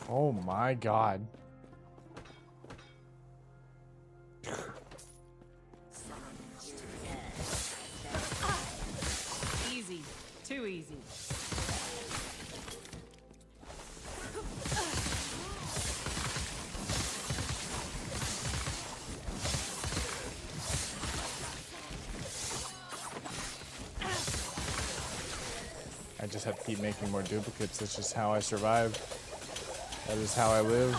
Oh my god. Easy. Too easy. I just have to keep making more duplicates. That's just how I survive. That is how I live.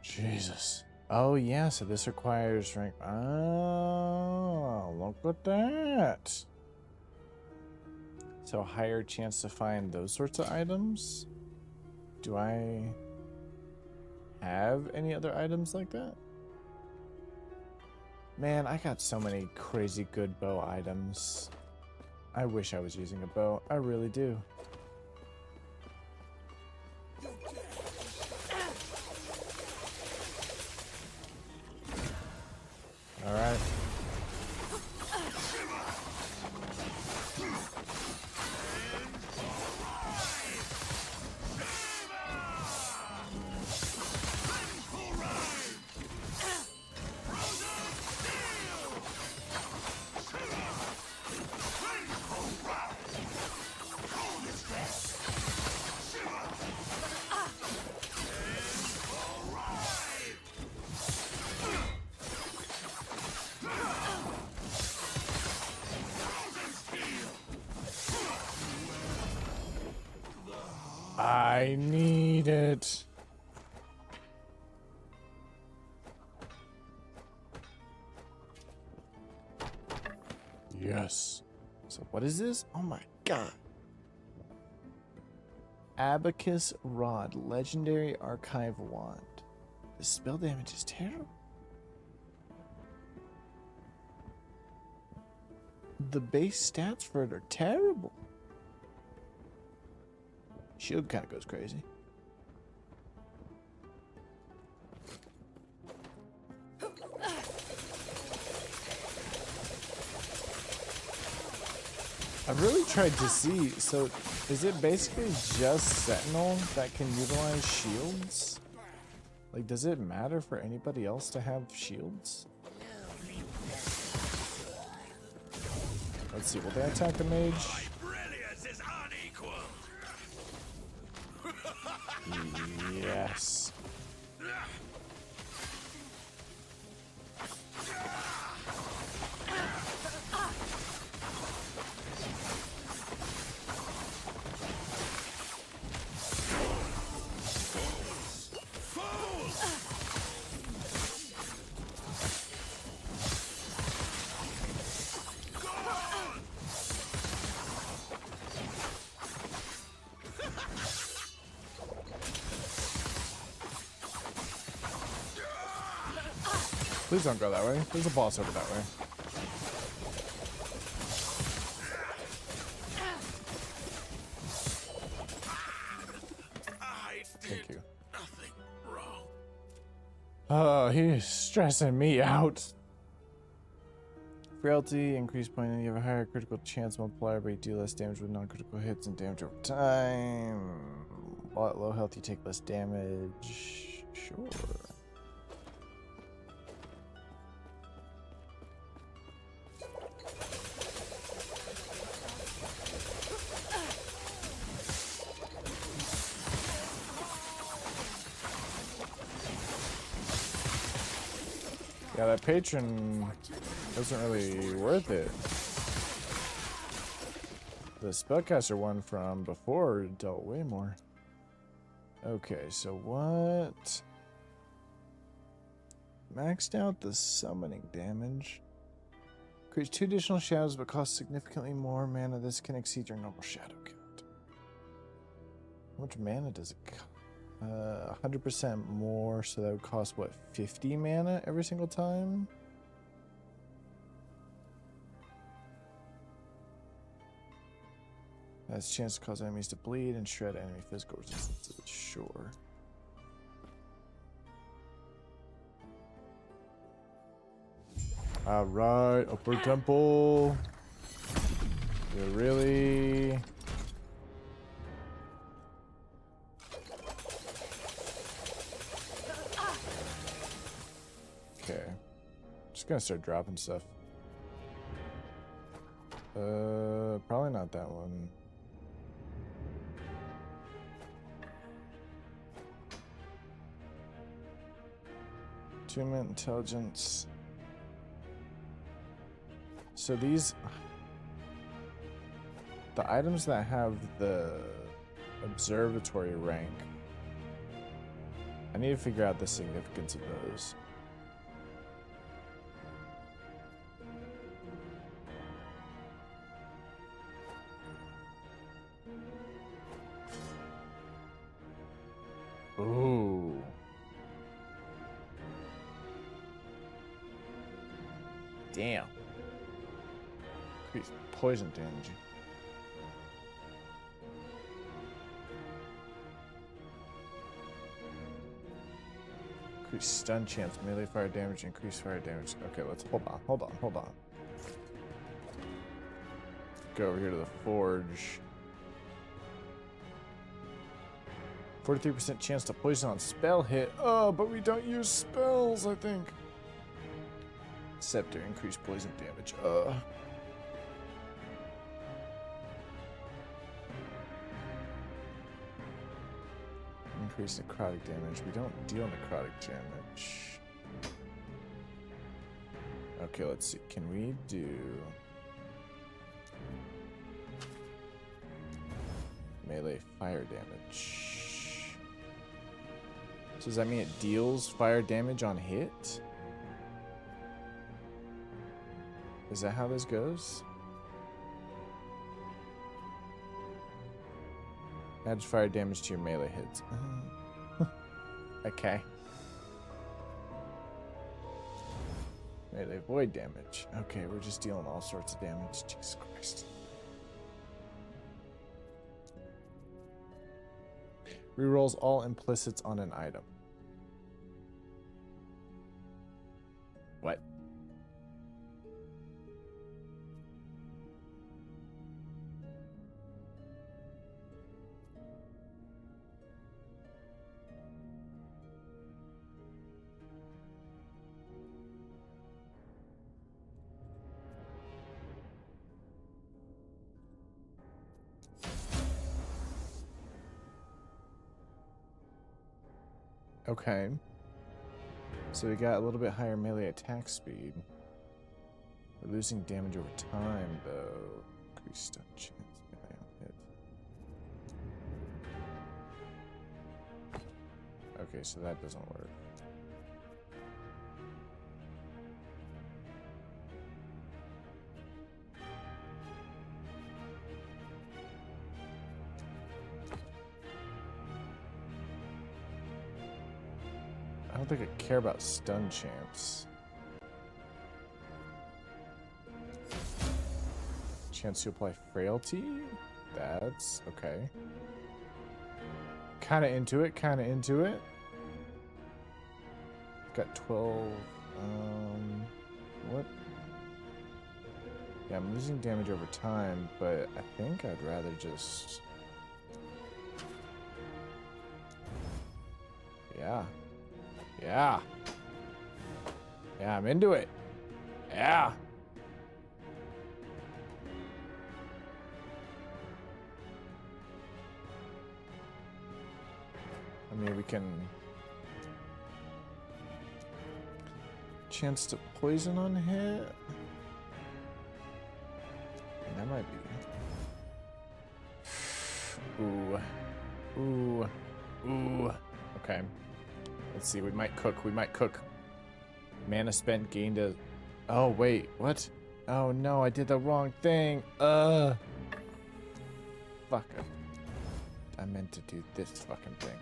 Jesus. Oh yeah, so this requires rank. Oh, look at that. So higher chance to find those sorts of items. Do I have any other items like that? Man, I got so many crazy good bow items. I wish I was using a bow. I really do. All right. I need it. Yes. So what is this? Oh my god. Abacus Rod, Legendary Archive Wand. The spell damage is terrible. The base stats for it are terrible. Shield kind of goes crazy. I've really tried to see, so is it basically just Sentinel that can utilize shields? Like, does it matter for anybody else to have shields? Let's see, will they attack the mage? Yes. Please don't go that way. There's a boss over that way. Thank you. Nothing wrong. Oh, he's stressing me out. Frailty, increased point, you have a higher critical chance multiplier, but you do less damage with non-critical hits and damage over time. While at low health, you take less damage. Sure. Yeah, that patron wasn't really worth it. The spellcaster one from before dealt way more. Okay, so what? Maxed out the summoning damage. Creates 2 additional shadows but costs significantly more mana. This can exceed your normal shadow count. How much mana does it cost? 100% more, so that would cost what, 50 mana every single time? Has a chance to cause enemies to bleed and shred enemy physical resistances. Sure. Alright, upper temple. You really... Okay. Just gonna start dropping stuff. Probably not that one. Attunement, intelligence. So these... The items that have the observatory rank, I need to figure out the significance of those. Ooh. Damn. Increased poison damage. Increased stun chance, melee fire damage, increased fire damage. Okay, let's hold on. Go over here to the forge. 43% chance to poison on spell hit. Oh, but we don't use spells, I think. Scepter, increased poison damage. Increased necrotic damage. We don't deal necrotic damage. Okay, let's see. Can we do... melee fire damage? So does that mean it deals fire damage on hit? Is that how this goes? Adds fire damage to your melee hits. Okay. Melee void damage. Okay, we're just dealing all sorts of damage. Jesus Christ. Rerolls all implicits on an item. What? Okay. So we got a little bit higher melee attack speed. We're losing damage over time, though. Increased stun chance. Melee on hit. Okay, so that doesn't work. I don't think I care about stun chance. Chance to apply frailty? That's okay. Kind of into it, kind of into it. Got 12. What? Yeah, I'm losing damage over time, but I think I'd rather just... Yeah. Yeah. Yeah, I'm into it. Yeah. I mean, we can... Chance to poison on hit? That might be... Ooh. Ooh. Ooh. Okay. Let's see, we might cook. We might cook. Mana spent gained a... Oh, wait. What? Oh, no, I did the wrong thing. Fuck. I meant to do this fucking thing.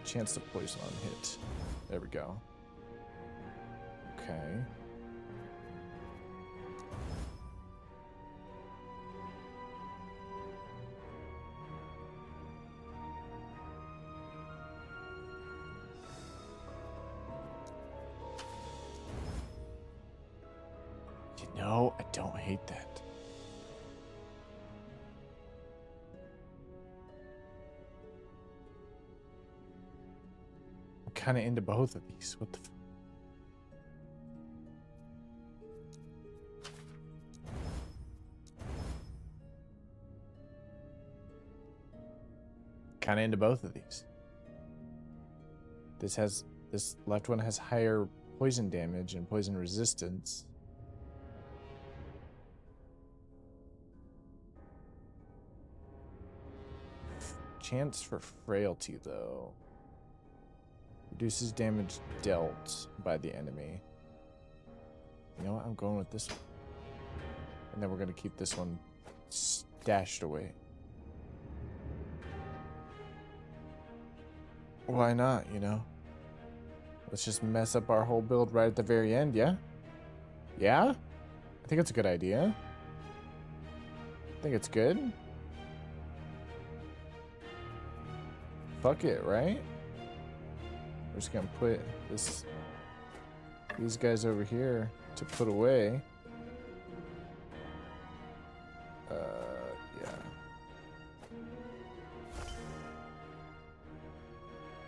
Chance to poison on hit. There we go. Okay. You know, I don't hate that. I'm kind of into both of these. What the f... Kind of into both of these. This left one has higher poison damage and poison resistance. Chance for frailty, though. Reduces damage dealt by the enemy. You know what? I'm going with this one. And then we're going to keep this one stashed away. Why not, you know? Let's just mess up our whole build right at the very end, yeah? Yeah? I think it's a good idea. I think it's good. Fuck it, right? We're just gonna put these guys over here to put away. Yeah.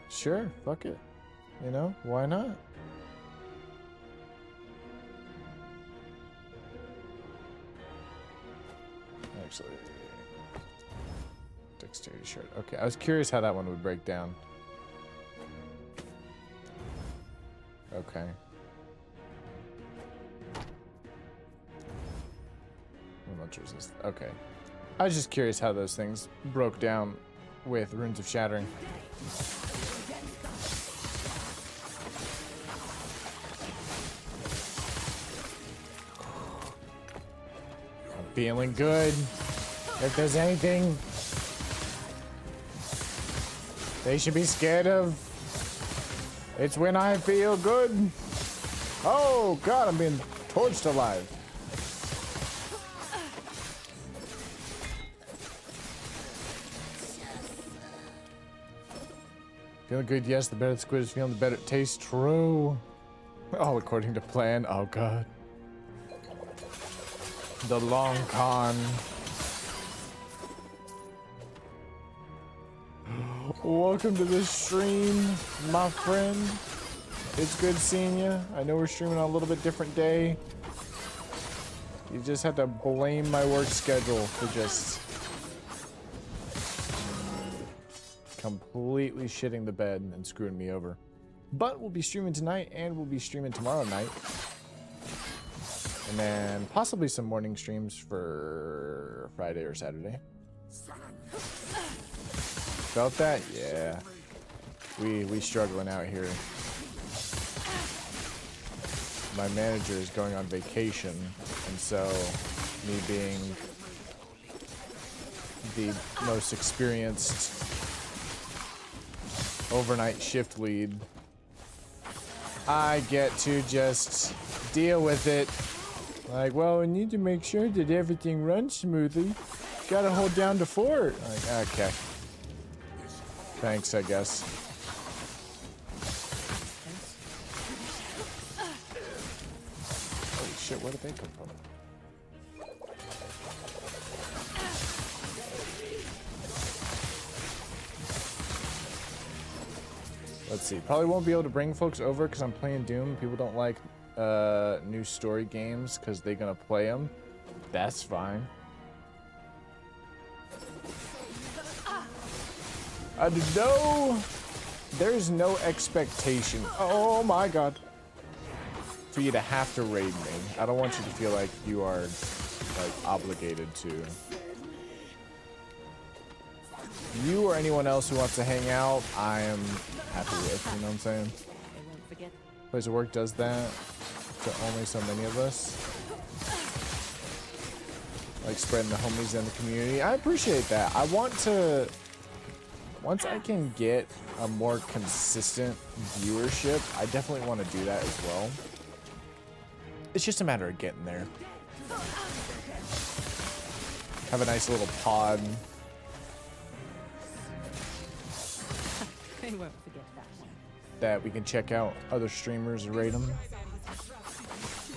Sure, fuck it. You know, why not? Actually, dexterity shard. Okay, I was curious how that one would break down. Okay. How much was this? Okay. I was just curious how those things broke down with Runes of Shattering. I'm feeling good. If there's anything they should be scared of, it's when I feel good. Oh God, I'm being torched alive. Feeling good, yes. The better the squid is feeling, the better it tastes. True. All according to plan. Oh God. The long con. Welcome to the stream, my friend. It's good seeing you. I know we're streaming on a little bit different day. You just have to blame my work schedule for just completely shitting the bed and screwing me over. But we'll be streaming tonight and we'll be streaming tomorrow night. And then possibly some morning streams for Friday or Saturday. Felt that? Yeah. We struggling out here. My manager is going on vacation, and so me being the most experienced overnight shift lead, I get to just deal with it Like, well, we need to make sure that everything runs smoothly. Gotta hold down the fort. Like, okay. Thanks, I guess. Holy shit, where did they come from? Let's see. Probably won't be able to bring folks over because I'm playing Doom. People don't like new story games because they're gonna play them. That's fine. No, there's no expectation. Oh my god. For you to have to raid me. I don't want you to feel like you are like obligated to. You or anyone else who wants to hang out, I am happy with, you know what I'm saying? Place of Work does that to only so many of us. Like spreading the homies in the community. I appreciate that. I want to, once I can get a more consistent viewership, I definitely want to do that as well. It's just a matter of getting there. Have a nice little pod. They won't forget that one. That we can check out other streamers and rate them.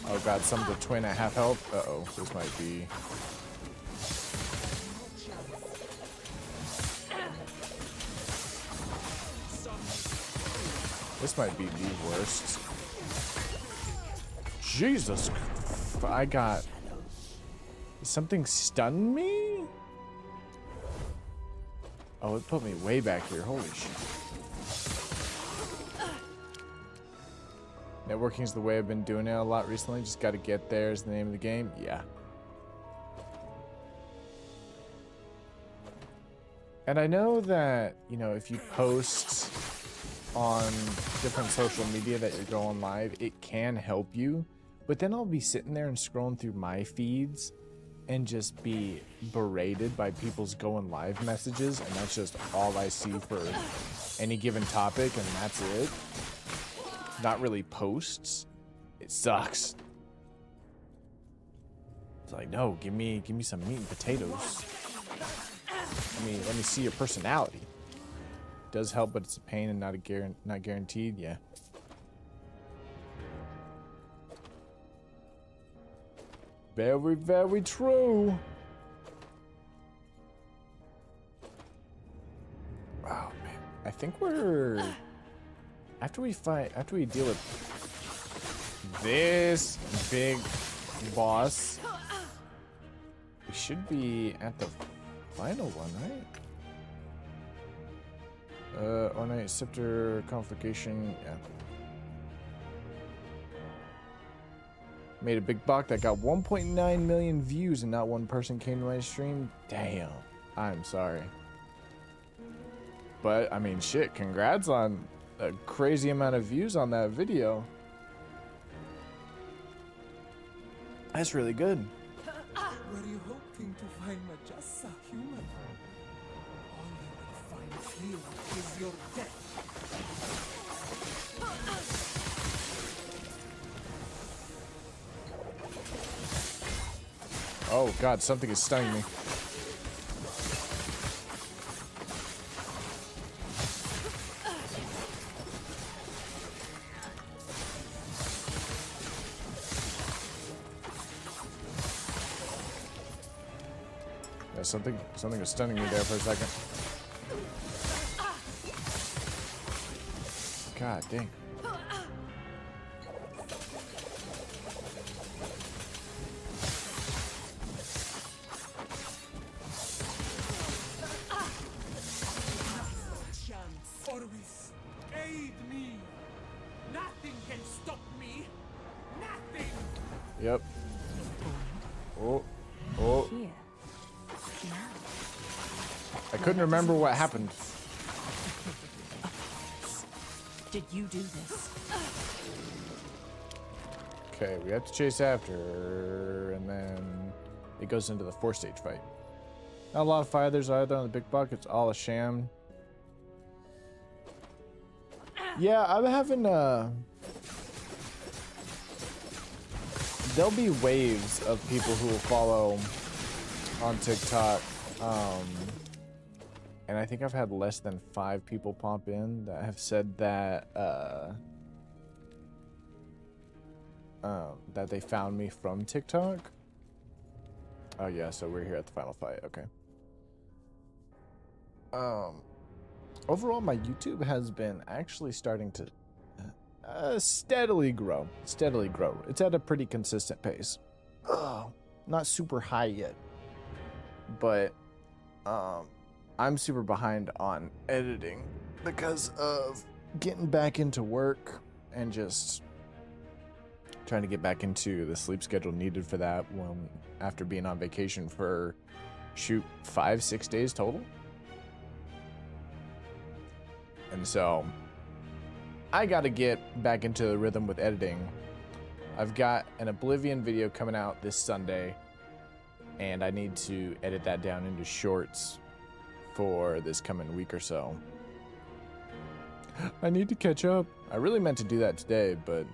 Oh god, some of the twin at half health. Uh-oh, this might be... This might be the worst. Jesus, I got... Something stunned me? Oh, it put me way back here. Holy shit. Networking is the way I've been doing it a lot recently. Just got to get there is the name of the game. Yeah. And I know that, you know, if you post on different social media that you're going live, it can help you. But then I'll be sitting there and scrolling through my feeds and just be berated by people's going live messages, and that's just all I see for any given topic, and that's it. Not really posts. It sucks. It's like, no, give me some meat and potatoes. Let me see your personality. Does help, but it's a pain and not guaranteed. Yeah. Very, very true. Oh man, I think we're after we deal with this big boss, we should be at the final one, right? Ornate Scepter Conflagration, yeah. Made a big buck that got 1.9 million views and not one person came to my stream. Damn, I'm sorry. But, I mean, shit, congrats on a crazy amount of views on that video. That's really good. Were you hoping to find me just a human? All you will find here is your death. Oh god, something is stunning me. Yeah, something was stunning me there for a second. God dang. Orvis, aid me. Nothing can stop me. Nothing. Yep. Oh. Oh. I couldn't remember what happened. Did you do this? Okay, we have to chase after her, and then it goes into the 4-stage fight. Not a lot of fighters either on the big buck. It's all a sham. Yeah, I'm having there'll be waves of people who will follow on TikTok. And I think I've had less than 5 people pop in that have said that that they found me from TikTok. Oh yeah, so we're here at the final fight. Okay. Overall, my YouTube has been actually starting to steadily grow. Steadily grow. It's at a pretty consistent pace. Not super high yet, but I'm super behind on editing because of getting back into work and just trying to get back into the sleep schedule needed for that when after being on vacation for shoot 5-6 days total. And so I got to get back into the rhythm with editing. I've got an Oblivion video coming out this Sunday, and I need to edit that down into shorts for this coming week or so. I need to catch up. I really meant to do that today, but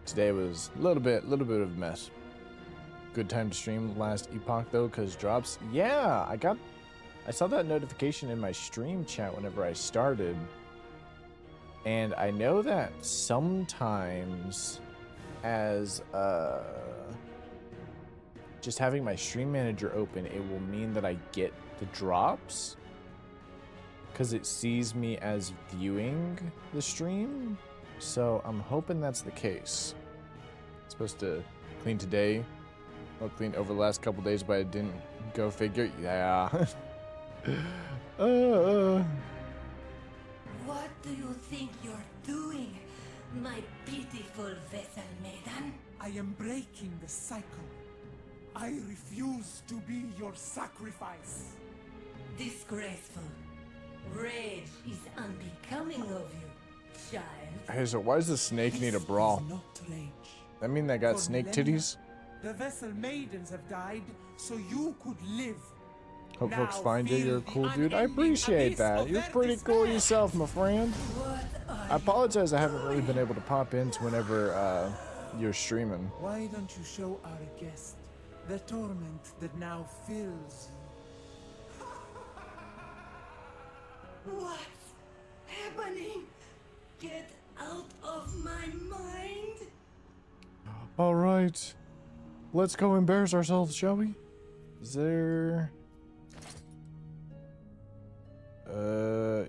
today was a little bit of a mess. Good time to stream Last Epoch though, cause drops. Yeah, I saw that notification in my stream chat whenever I started, and I know that sometimes as just having my stream manager open, it will mean that I get the drops because it sees me as viewing the stream. So I'm hoping that's the case. It's supposed to clean today. Well, clean over the last couple days, but I didn't. Go figure. Yeah. What do you think you're doing, my beautiful vessel maiden? I am breaking the cycle. I refuse to be your sacrifice. Disgraceful. Rage is unbecoming of you, child. Hey, so why does the snake need a bra? Not rage. That mean they got For snake millennia, titties? The vessel maidens have died so you could live. Hope folks Now find you. feel You're a the cool dude. I unending appreciate abyss that. of You're their pretty cool despair. yourself, my friend. What I apologize I haven't really been able to pop into whenever you're streaming. Why don't you show our guest the torment that now fills you? What's happening? Get out of my mind! All right, let's go embarrass ourselves, shall we? Is there?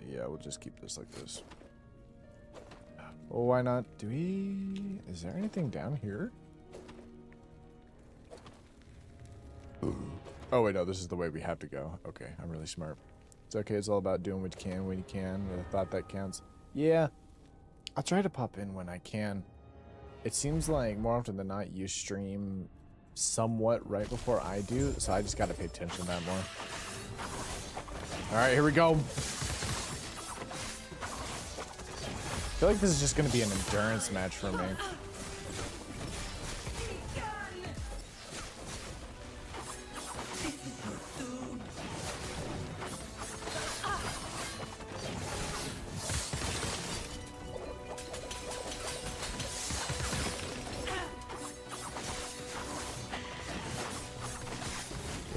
Yeah, we'll just keep this like this. Well, why not? Is there anything down here? Oh wait, no, this is the way we have to go. Okay, I'm really smart. It's okay, it's all about doing what you can when you can, with a thought that counts. Yeah, I'll try to pop in when I can. It seems like more often than not, you stream somewhat right before I do, so I just gotta pay attention to that more. Alright, here we go. I feel like this is just gonna be an endurance match for me.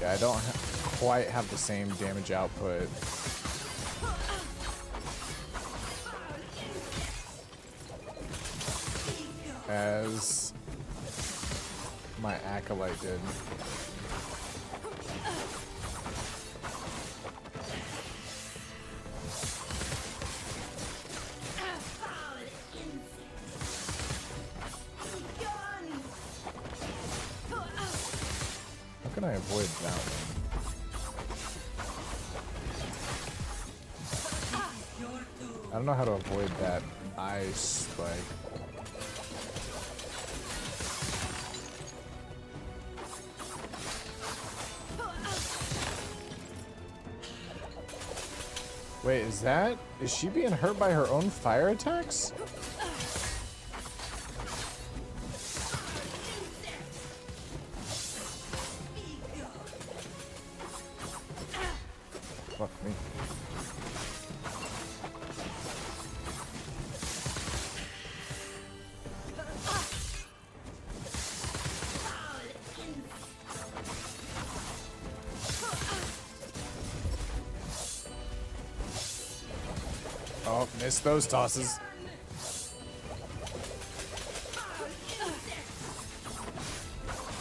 Yeah, I don't quite have the same damage output. As my acolyte did. How can I avoid that one? I don't know how to avoid that ice spike. Wait, is she being hurt by her own fire attacks? Fuck me. Miss those tosses.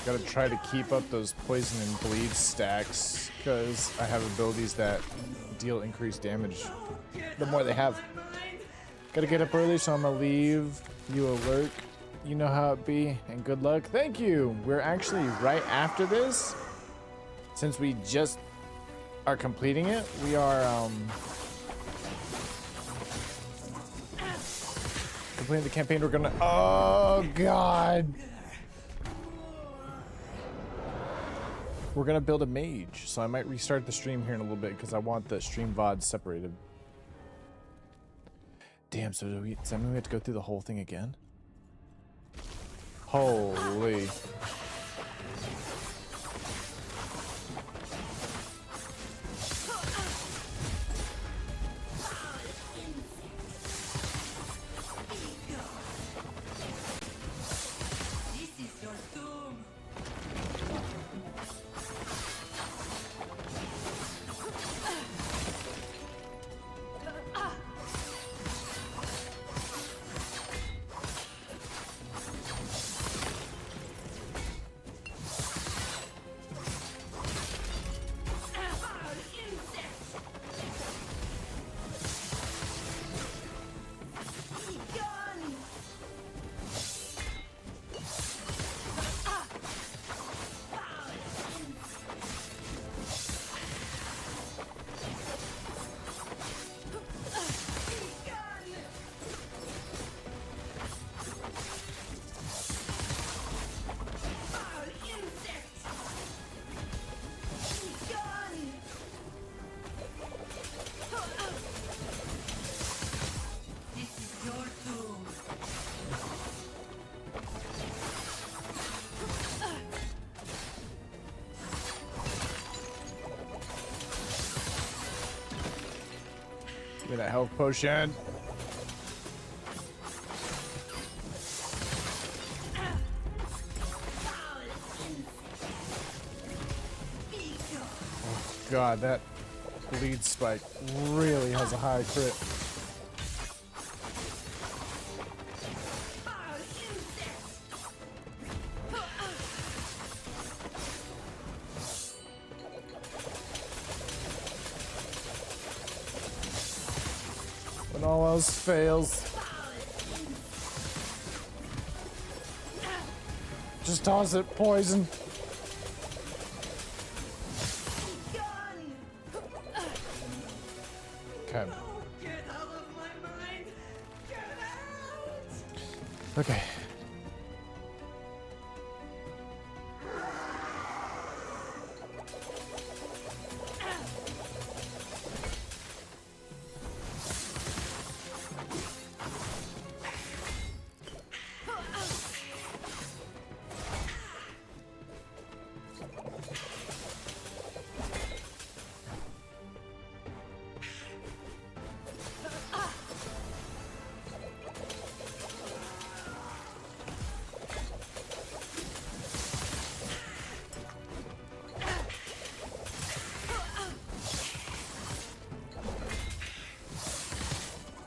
Gotta try to keep up those poison and bleed stacks because I have abilities that deal increased damage the more they have. Gotta get up early, so I'm gonna leave you a lurk. You know how it be, and good luck. Thank you. We're actually right after this. Since we just are completing it, we are completing the campaign. We're gonna, oh god, we're gonna build a mage, so I might restart the stream here in a little bit because I want the stream VOD separated. Damn, so does that mean we have to go through the whole thing again? Holy. Give me that health potion. Oh god, that bleed spike really has a high crit. When all else fails, just toss it, poison. Okay. Okay.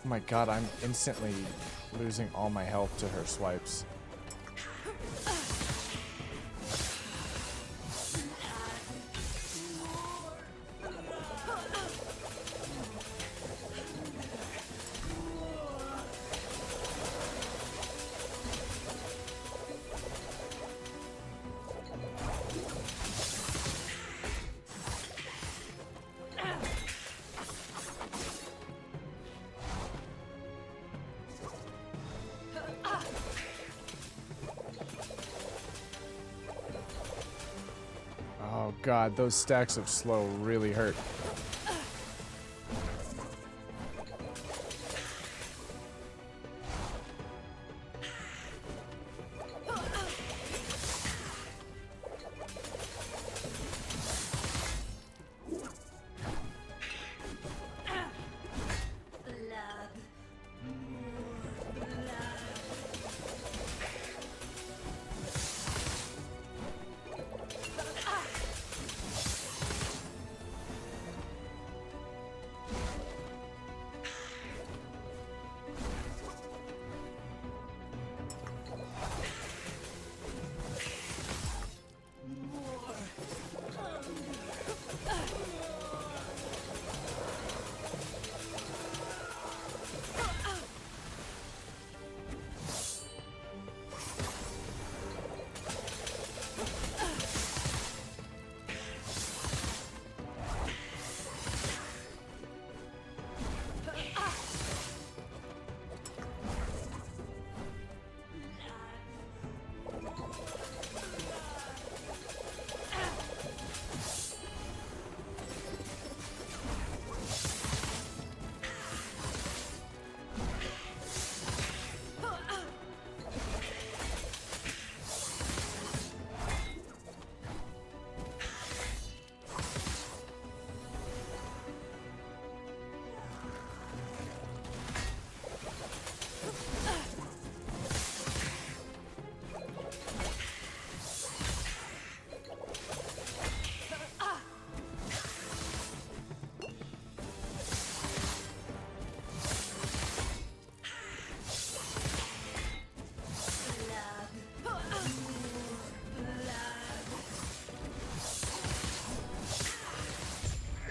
Oh my god, I'm instantly losing all my health to her swipes. Oh god, those stacks of slow really hurt.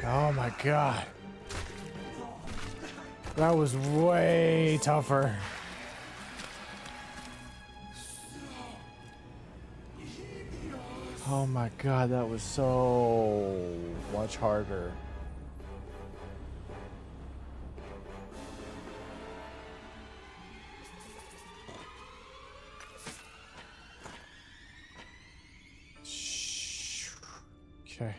Oh my god. That was way tougher. Oh my god, that was so much harder. Okay.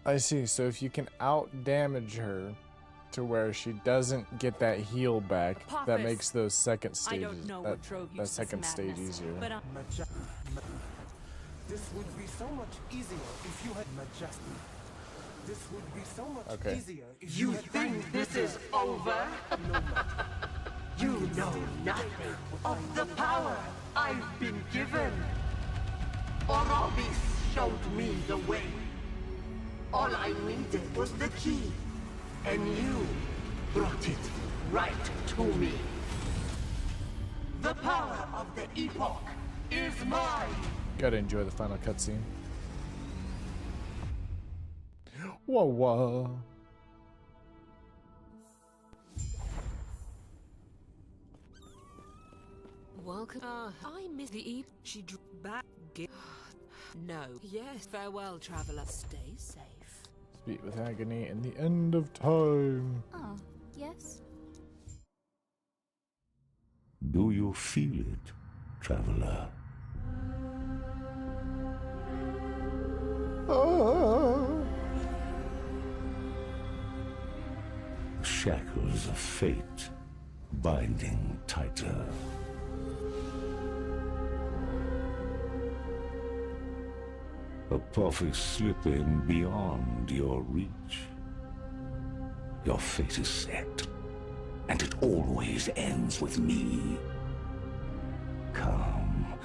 I see. So if you can out damage her to where she doesn't get that heal back, that makes those second stages, that second stage easier. But this would be so much easier if you had majesty. This would be so much easier if you think this is over? You know nothing of the power I've been given. Orobis showed me the way. All I needed was the key, and you brought it right to me. The power of the Epoch is mine. Gotta enjoy the final cutscene. Whoa, whoa. Welcome. I miss the Epoch. She drew back. No. Yes. Farewell, traveler. Stay safe. Speak with agony in the end of time. Oh, yes? Do you feel it, traveler? The shackles of fate binding tighter. Apophis slipping beyond your reach. Your fate is set, and it always ends with me. Come,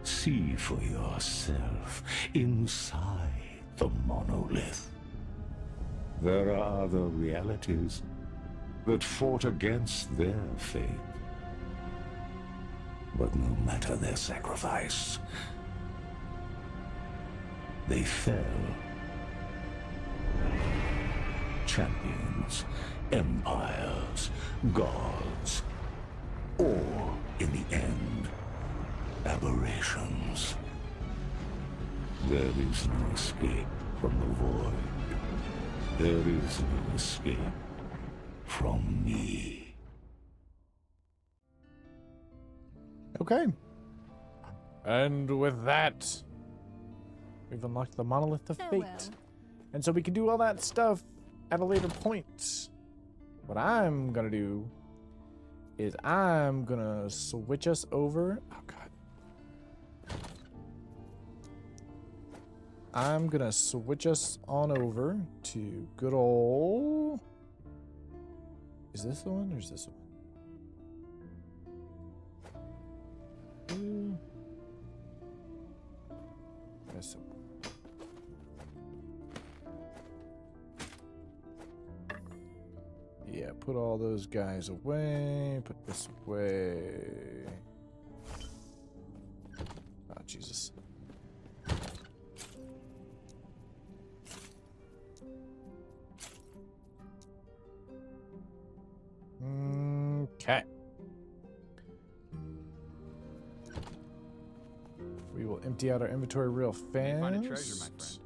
see for yourself inside the monolith. There are other realities that fought against their fate. But no matter their sacrifice, they fell. Champions, empires, gods, or, in the end, aberrations. There is no escape from the void. There is no escape from me. Okay. And with that, we've unlocked the Monolith of Fate. And so we can do all that stuff at a later point. What I'm gonna do is I'm gonna switch us over. Oh god. I'm gonna switch us on over to good old. Is this the one or is this the one? This one. Yeah, put all those guys away. Put this away. Oh, Jesus. Okay. We will empty out our inventory real fast. Find a treasure, my friend.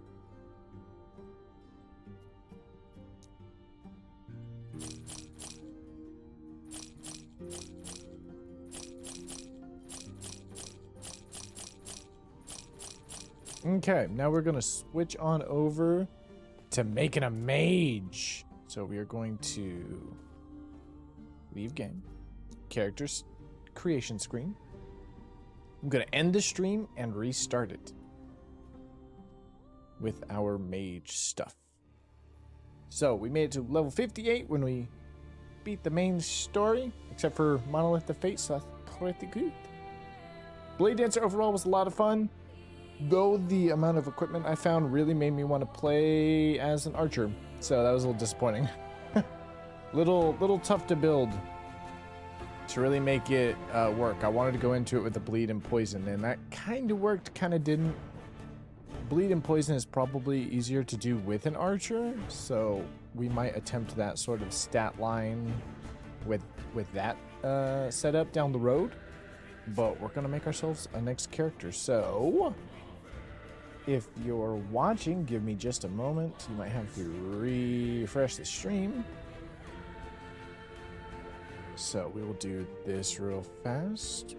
Okay, now we're gonna switch on over to making a mage. So we are going to leave game, characters, creation screen. I'm gonna end the stream and restart it with our mage stuff. So we made it to level 58 when we beat the main story, except for Monolith of Fate, so that's pretty good. Blade Dancer overall was a lot of fun, though the amount of equipment I found really made me want to play as an archer, so that was a little disappointing. little tough to build to really make it work. I wanted to go into it with the bleed and poison, and that kind of worked, kind of didn't. bleed and poison is probably easier to do with an archer, so we might attempt that sort of stat line with that setup down the road. But we're gonna make ourselves a next character. So if you're watching, give me just a moment. You might have to refresh the stream. So we will do this real fast.